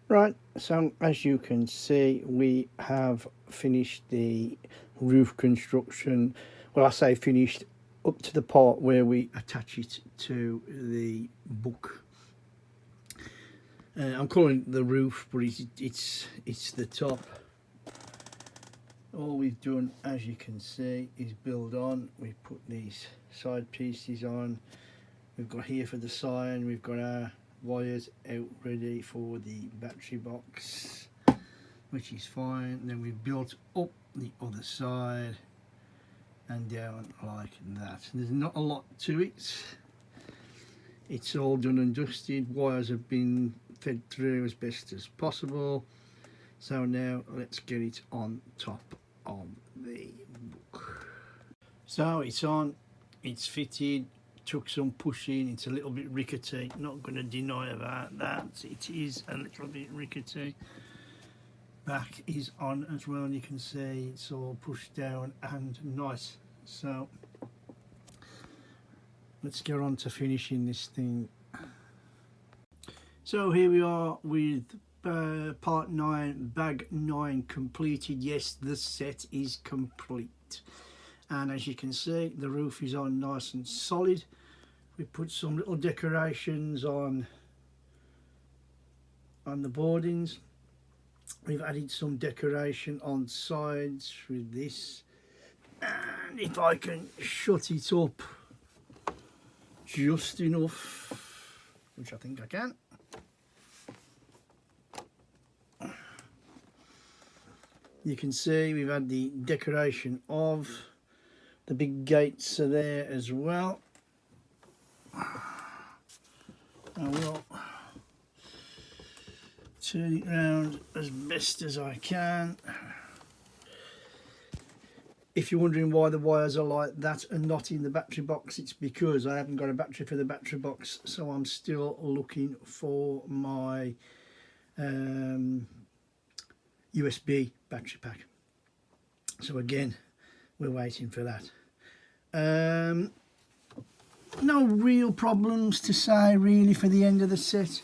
Speaker 1: Right, so as you can see, we have finished the roof construction. Well, I say finished, up to the part where we attach it to the book. I'm calling it the roof, but it's the top all we've done, as you can see, is build on. We've put these side pieces on. We've got here for the sign, we've got our wires out ready for the battery box, which is fine. Then we've built up the other side and down like that. There's not a lot to it. It's all done and dusted. Wires have been fed through as best as possible. So now let's get it on top of the book. So it's on, it's fitted, took some pushing, it's a little bit rickety, not going to deny about that, it is a little bit rickety. Back is on as well, and you can see it's all pushed down and nice. So let's get on to finishing this thing. So here we are with part 9, bag 9 completed. Yes, the set is complete, and as you can see, the roof is on nice and solid. We put some little decorations on the boardings. We've added some decoration on sides with this, and if I can shut it up just enough, which I think I can, you can see we've had the decoration of the big gates are there as well. I will turn it around as best as I can. If you're wondering why the wires are like that and not in the battery box, it's because I haven't got a battery for the battery box, so I'm still looking for my USB battery pack. So again, we're waiting for that. No real problems to say really for the end of the set.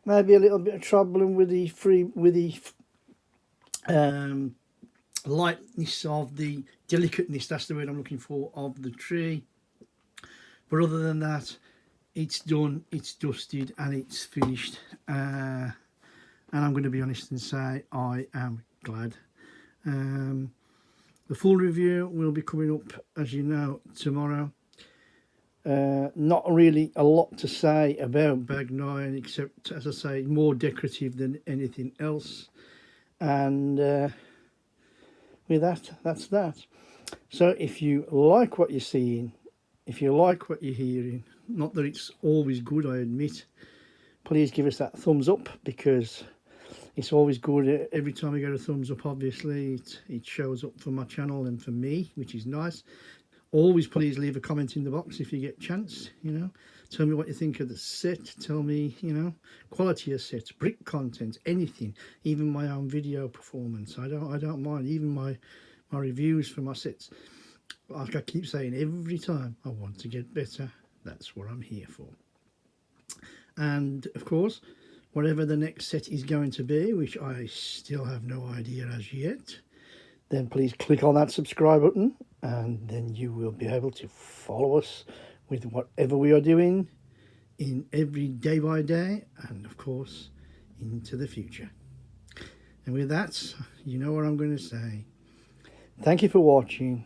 Speaker 1: Maybe a little bit of trouble with the lightness of the delicateness, that's the word I'm looking for, of the tree. But other than that, it's done, it's dusted, and it's finished. And I'm going to be honest and say I am glad. The full review will be coming up, as you know, tomorrow. Not really a lot to say about bag 9, except, as I say, more decorative than anything else. And with that, that's that. So if you like what you're seeing, if you like what you're hearing, not that it's always good, I admit, please give us that thumbs up, because it's always good. Every time I get a thumbs up, obviously it shows up for my channel and for me, which is nice. Always please leave a comment in the box if you get a chance, you know. Tell me what you think of the set. Tell me, you know, quality of sets, brick content, anything, even my own video performance. I don't mind, even my reviews for my sets. Like I keep saying every time, I want to get better. That's what I'm here for. And of course, whatever the next set is going to be, which I still have no idea as yet, then please click on that subscribe button, and then you will be able to follow us with whatever we are doing in every day by day, and of course into the future. And with that, you know what I'm going to say. Thank you for watching.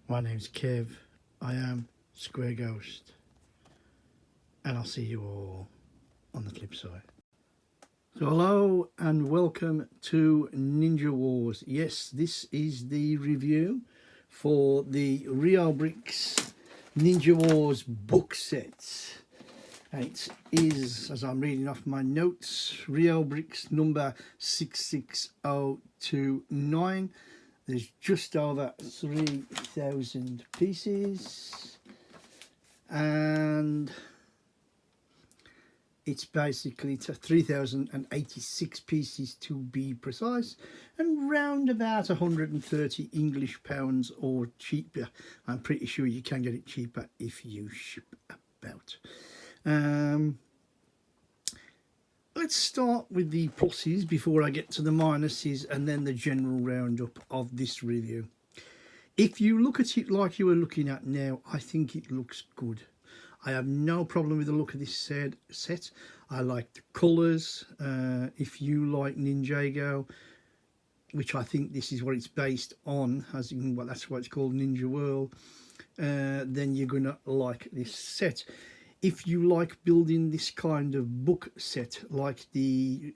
Speaker 1: My name's Kev. I am Square Ghost, and I'll see you all on the flip side. So hello and welcome to Ninja Wars. Yes, this is the review for the Riobrix Ninja Wars book set. It is, as I'm reading off my notes, Riobrix number 66029. There's just over 3,000 pieces, and it's basically 3,086 pieces to be precise, and round about 130 English pounds or cheaper. I'm pretty sure you can get it cheaper if you ship about. Let's start with the pluses before I get to the minuses, and then the general roundup of this review. If you look at it like you are looking at now, I think it looks good. I have no problem with the look of this set. I like the colours. If you like Ninjago, which I think this is what it's based on, as in what that's why it's called Ninja World, then you're gonna like this set. If you like building this kind of book set, like the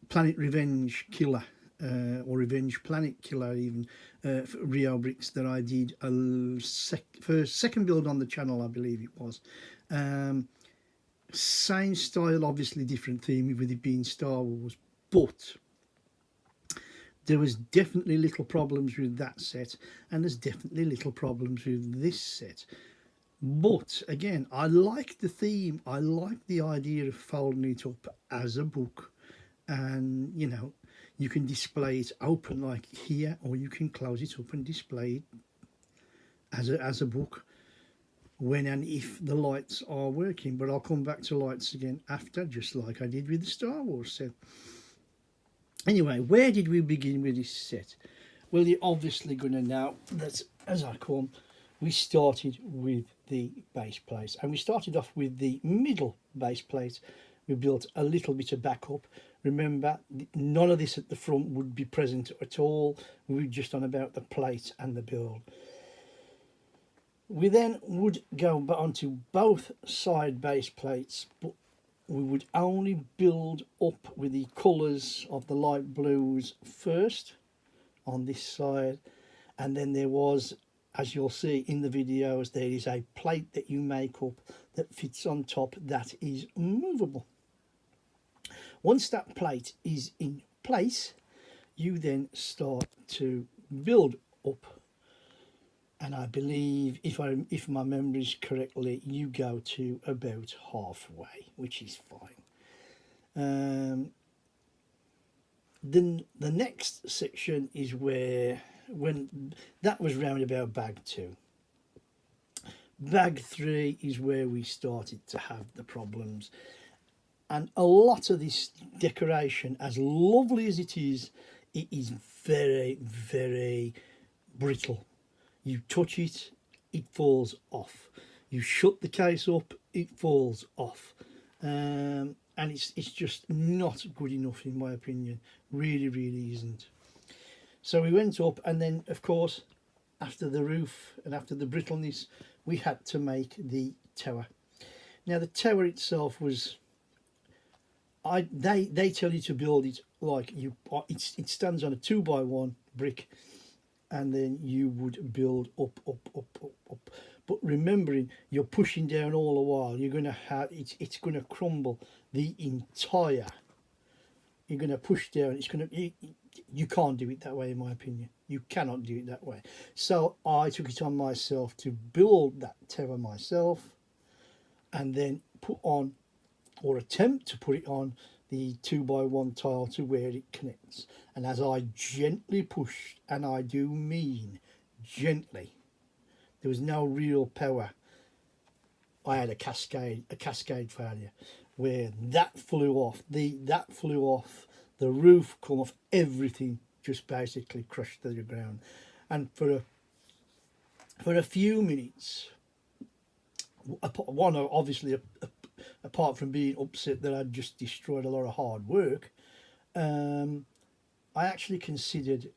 Speaker 1: Planet Revenge Killer, or Revenge Planet Killer, even Riobrix, that I did a second build on the channel, I believe it was. Same style, obviously different theme with it being Star Wars, but there was definitely little problems with that set, and there's definitely little problems with this set. But again, I like the theme. I like the idea of folding it up as a book, and you know, you can display it open like here, or you can close it up and display it as a book when and if the lights are working. But I'll come back to lights again after, just like I did with the Star Wars set. Anyway, where did we begin with this set? Well, you're obviously going to know that, as I come, we started with the base plate, and we started off with the middle base plate. We built a little bit of backup. Remember, none of this at the front would be present at all. We were just on about the plate and the build. We then would go onto both side base plates, but we would only build up with the colours of the light blues first on this side, and then there was, as you'll see in the videos, there is a plate that you make up that fits on top that is movable. Once that plate is in place, you then start to build up, and I believe, if my memory is correctly, you go to about halfway, which is fine. Then the next section is where, when that was round about bag 2. Bag 3 is where we started to have the problems. And a lot of this decoration, as lovely as it is very, very brittle. You touch it, it falls off. You shut the case up, it falls off. And it's just not good enough, in my opinion. Really, really isn't. So we went up, and then, of course, after the roof and after the brittleness, we had to make the tower. Now, the tower itself was... They tell you to build it like it stands on a 2x1 brick, and then you would build up. But remembering, you're pushing down all the while. You're going to have it's going to crumble the entire. You're going to push down. It's going to. You can't do it that way, in my opinion. You cannot do it that way. So I took it on myself to build that tower myself, and then put on, or attempt to put it on, the 2x1 tile to where it connects. And as I gently pushed, and I do mean gently, there was no real power, I had a cascade failure where that flew off. That flew off, the roof come off, everything just basically crushed to the ground. And for a few minutes, one, obviously, apart from being upset that I'd just destroyed a lot of hard work, I actually considered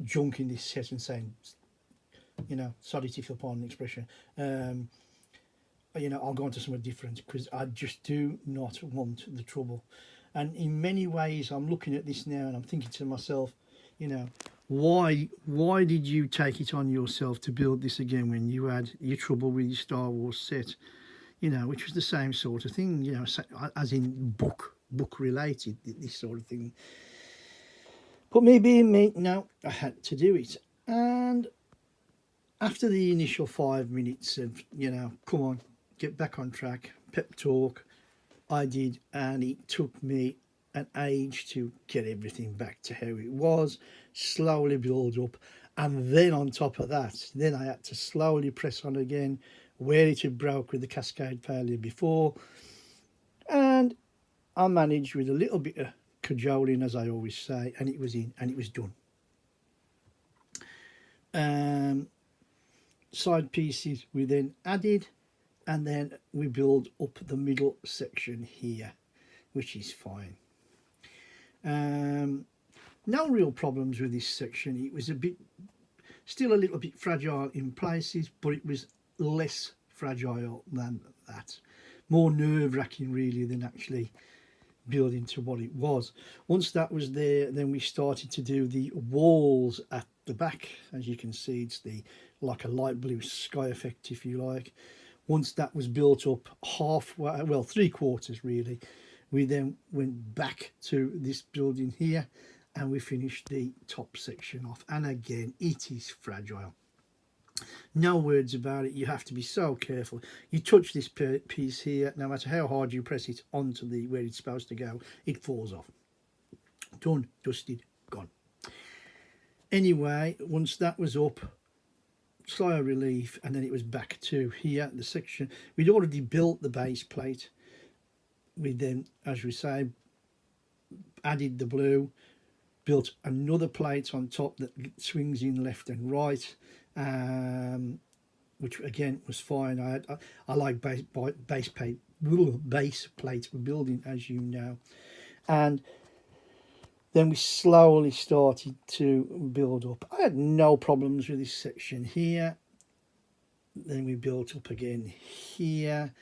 Speaker 1: junking this set and saying, you know, sorry if you'll pardon the expression, you know, I'll go on to something different, because I just do not want the trouble. And in many ways, I'm looking at this now and I'm thinking to myself, you know, why did you take it on yourself to build this again when you had your trouble with your Star Wars set? You know, which was the same sort of thing, you know, as in book related, this sort of thing. But me being me, no, I had to do it. And after the initial 5 minutes of, you know, come on, get back on track, pep talk, I did, and it took me an age to get everything back to how it was, slowly build up, and then on top of that, then I had to slowly press on again where it had broke with the cascade failure before, and I managed with a little bit of cajoling, as I always say, and it was in, and it was done. Side pieces we then added, and then we build up the middle section here, which is fine. No real problems with this section. It was still a little bit fragile in places, but it was less fragile than that. More nerve-wracking really than actually building to what it was. Once that was there, then we started to do the walls at the back. As you can see, it's like a light blue sky effect, if you like. Once that was built up halfway, well, 3/4 really, we then went back to this building here and we finished the top section off. And again, it is fragile. No words about it. You have to be so careful. You touch this piece here, no matter how hard you press it onto where it's supposed to go, it falls off. Done, dusted, gone. Anyway, once that was up, sigh of relief, and then it was back to here, the section. We'd already built the base plate. We then, as we say, added the blue, built another plate on top that swings in left and right, which again was fine. I like base plate building, as you know. And then we slowly started to build up. I had no problems with this section here. Then we built up again here.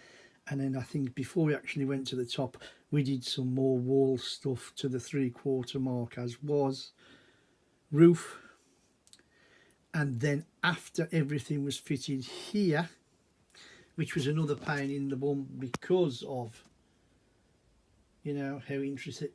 Speaker 1: And then I think before we actually went to the top, we did some more wall stuff to the 3/4 mark, as was roof. And then after everything was fitted here, which was another pain in the bum because of, you know, how interesting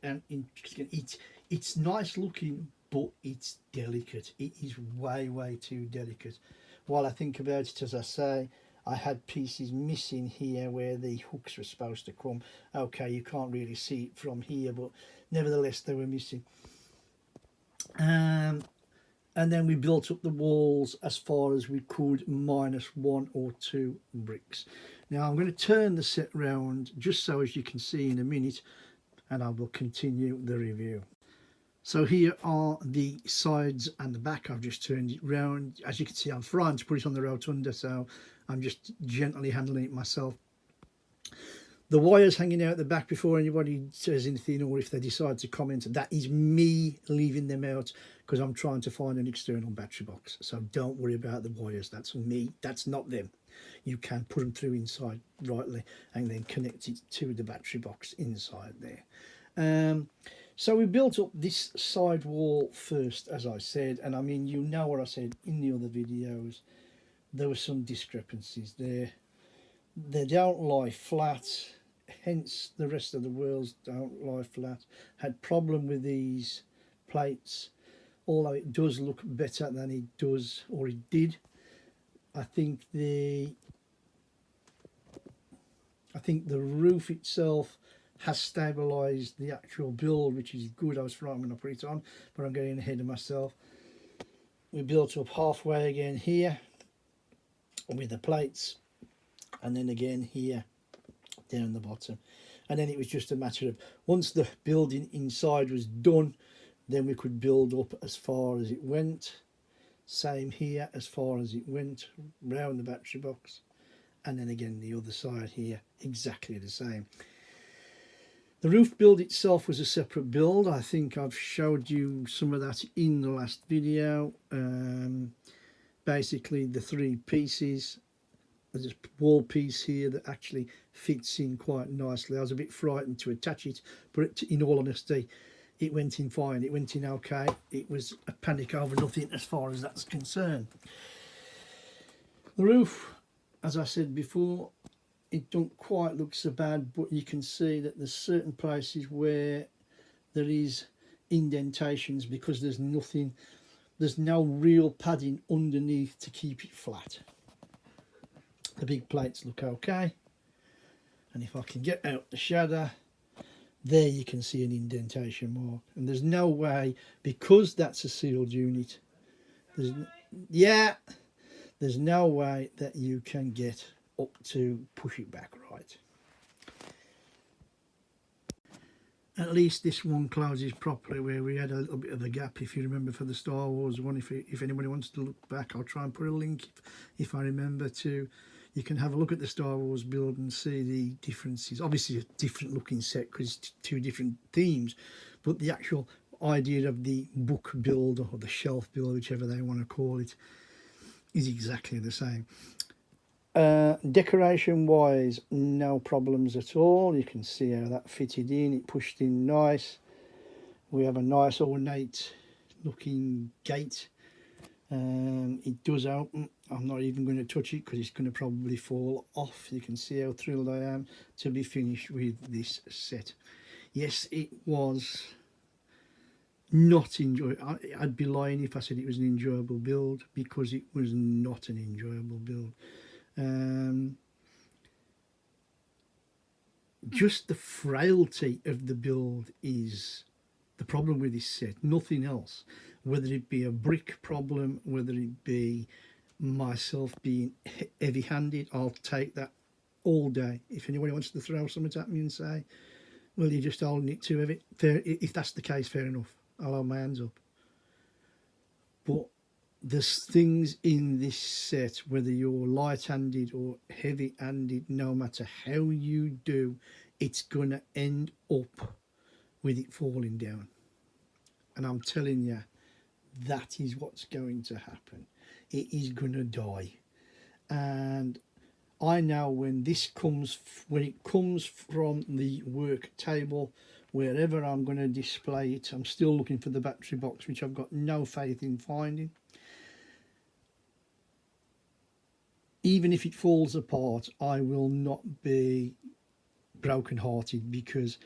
Speaker 1: it's nice looking, but it's delicate. It is way too delicate. While I think about it, as I say, I had pieces missing here where the hooks were supposed to come. Okay, you can't really see it from here, but nevertheless they were missing. And then we built up the walls as far as we could, minus 1 or 2 bricks. Now I'm going to turn the set round just so as you can see in a minute, and I will continue the review. So here are the sides and the back. I've just turned it round. As you can see, I'm trying to put it on the rotunda, so I'm just gently handling it myself. The wires hanging out the back, before anybody says anything or if they decide to comment, that is me leaving them out because I'm trying to find an external battery box. So don't worry about the wires. That's me. That's not them. You can put them through inside rightly and then connect it to the battery box inside there. So we built up this side wall first, as I said, and I mean, you know what I said in the other videos. There were some discrepancies there. They don't lie flat, hence the rest of the walls don't lie flat. Had problem with these plates, although it does look better than it does, or it did. I think the roof itself has stabilized the actual build, which is good. I was frightened when I put it on, but I'm getting ahead of myself. We built up halfway again here with the plates, and then again here down the bottom, and then it was just a matter of, once the building inside was done, then we could build up as far as it went. Same here, as far as it went round the battery box, and then again the other side here, exactly the same. The roof build itself was a separate build. I think I've showed you some of that in the last video. Basically the 3 pieces. There's a wall piece here that actually fits in quite nicely. I was a bit frightened to attach it, but in all honesty, it went in fine. It went in okay. It was a panic over nothing as far as that's concerned. The roof, as I said before, it don't quite look so bad, but you can see that there's certain places where there is indentations because there's no real padding underneath to keep it flat. The big plates look okay, and if I can get out the shadow, there you can see an indentation mark, and there's no way, because that's a sealed unit, there's no way that you can get up to push it back right. At least this one closes properly, where we had a little bit of a gap, if you remember, for the Star Wars one. If anybody wants to look back, I'll try and put a link if I remember to. you can have a look at the Star Wars build and see the differences. Obviously a different looking set because it's two different themes, but the actual idea of the book build or the shelf build, whichever they want to call it, is exactly the same. Decoration wise, no problems at all. You can see how that fitted in, it pushed in nice. We have a nice ornate looking gate. It does open. I'm not even going to touch it because it's going to probably fall off. You can see how thrilled I am to be finished with this set. Yes, it was not enjoyable. I'd be lying if I said it was an enjoyable build, because it was not an enjoyable build. Just the frailty of the build is the problem with this set, nothing else. Whether it be a brick problem, whether it be myself being heavy-handed, I'll take that all day. If anybody wants to throw something at me and say, well, you're just holding it too heavy, fair, if that's the case, fair enough, I'll hold my hands up. But there's things in this set, whether you're light-handed or heavy-handed, no matter how you do, it's going to end up with it falling down. And I'm telling you, that is what's going to happen. It is going to die. And I know when it comes from the work table, wherever I'm going to display it, I'm still looking for the battery box, which I've got no faith in finding. Even if it falls apart, I will not be broken-hearted, because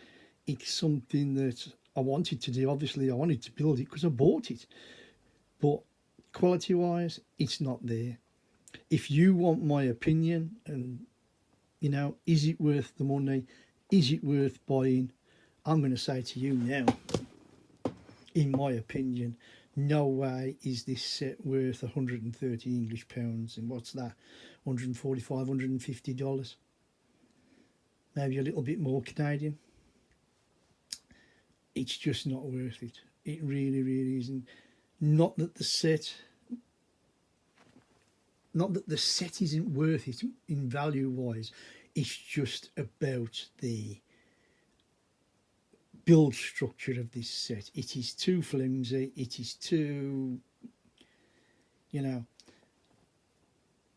Speaker 1: it's something that I wanted to do. Obviously I wanted to build it because I bought it, but quality wise it's not there. If you want my opinion, and you know, is it worth the money, is it worth buying, I'm going to say to you now, in my opinion, no way is this set worth 130 English pounds, and what's that, 145, 150 dollars, maybe a little bit more Canadian. It's just not worth it. It really, really isn't. Not that the set isn't worth it in value wise. It's just about the build structure of this set. It is too flimsy. It is too, you know,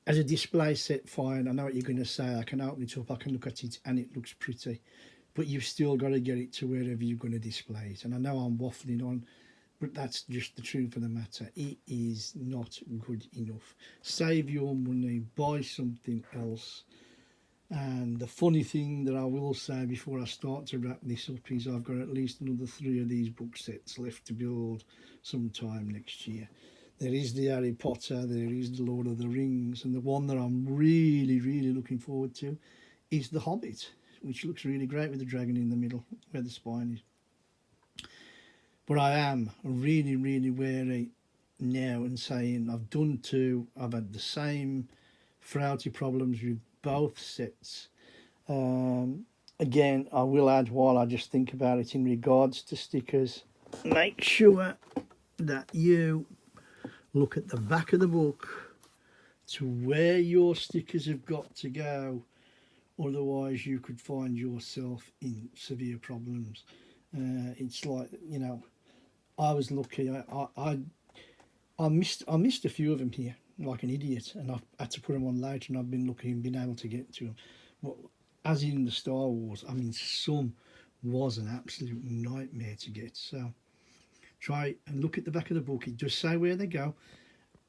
Speaker 1: as a display set, fine. I know what you're going to say. I can open it up, I can look at it, and it looks pretty. But you've still got to get it to wherever you're going to display it. And I know I'm waffling on, but that's just the truth of the matter. It is not good enough. Save your money, buy something else. And the funny thing that I will say before I start to wrap this up is I've got at least another 3 of these book sets left to build sometime next year. There is the Harry Potter, there is the Lord of the Rings, and the one that I'm really, really looking forward to is The Hobbit, which looks really great with the dragon in the middle where the spine is. But I am really, really wary now and saying I've done 2. I've had the same frailty problems with both sets. Again, I will add, while I just think about it, in regards to stickers, make sure that you look at the back of the book to where your stickers have got to go. Otherwise you could find yourself in severe problems. It's like, you know, I was lucky. I missed a few of them here like an idiot, and I've had to put them on later, and I've been lucky and been able to get to them. But as in the Star Wars, I mean, some was an absolute nightmare to get. So try and look at the back of the book. It does say where they go,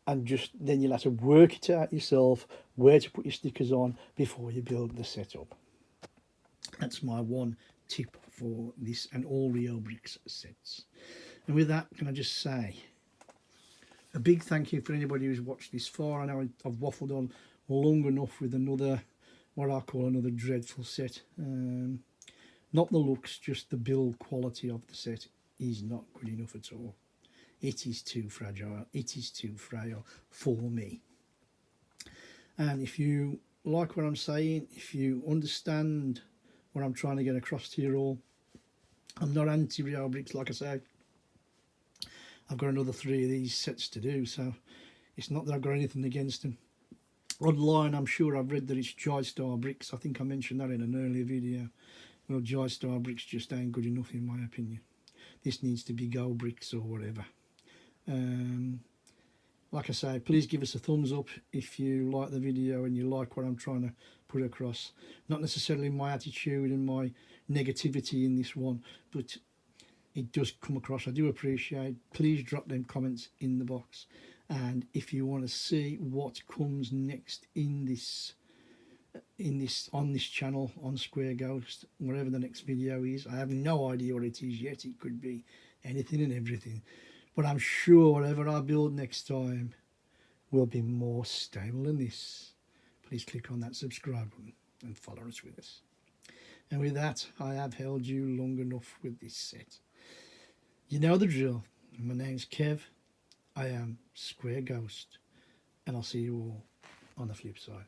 Speaker 1: and just then you'll have to work it out yourself where to put your stickers on before you build the setup. That's my one tip for this and all Riobrix sets. And with that, can I just say a big thank you for anybody who's watched this far. I know I've waffled on long enough with another, what I call another dreadful set. Not the looks, just the build quality of the set is not good enough at all. It is too fragile. It is too frail for me. And if you like what I'm saying, if you understand what I'm trying to get across to you all, I'm not anti-Riobrix, like I say. I've got another 3 of these sets to do, so it's not that I've got anything against them. Online, I'm sure I've read that it's Star bricks. I think I mentioned that in an earlier video. Well, Star bricks just ain't good enough in my opinion. This needs to be Gold bricks or whatever. Like I say, please give us a thumbs up if you like the video and you like what I'm trying to put across. Not necessarily my attitude and my negativity in this one, but it does come across. I do appreciate. Please drop them comments in the box. And if you want to see what comes next in this on this channel, on Square Ghost, whatever the next video is, I have no idea what it is yet. It could be anything and everything, but I'm sure whatever I build next time will be more stable than this. Please click on that subscribe button and follow us with us. And with that, I have held you long enough with this set. You know the drill. My name's Kev. I am Square Ghost, and I'll see you all on the flip side.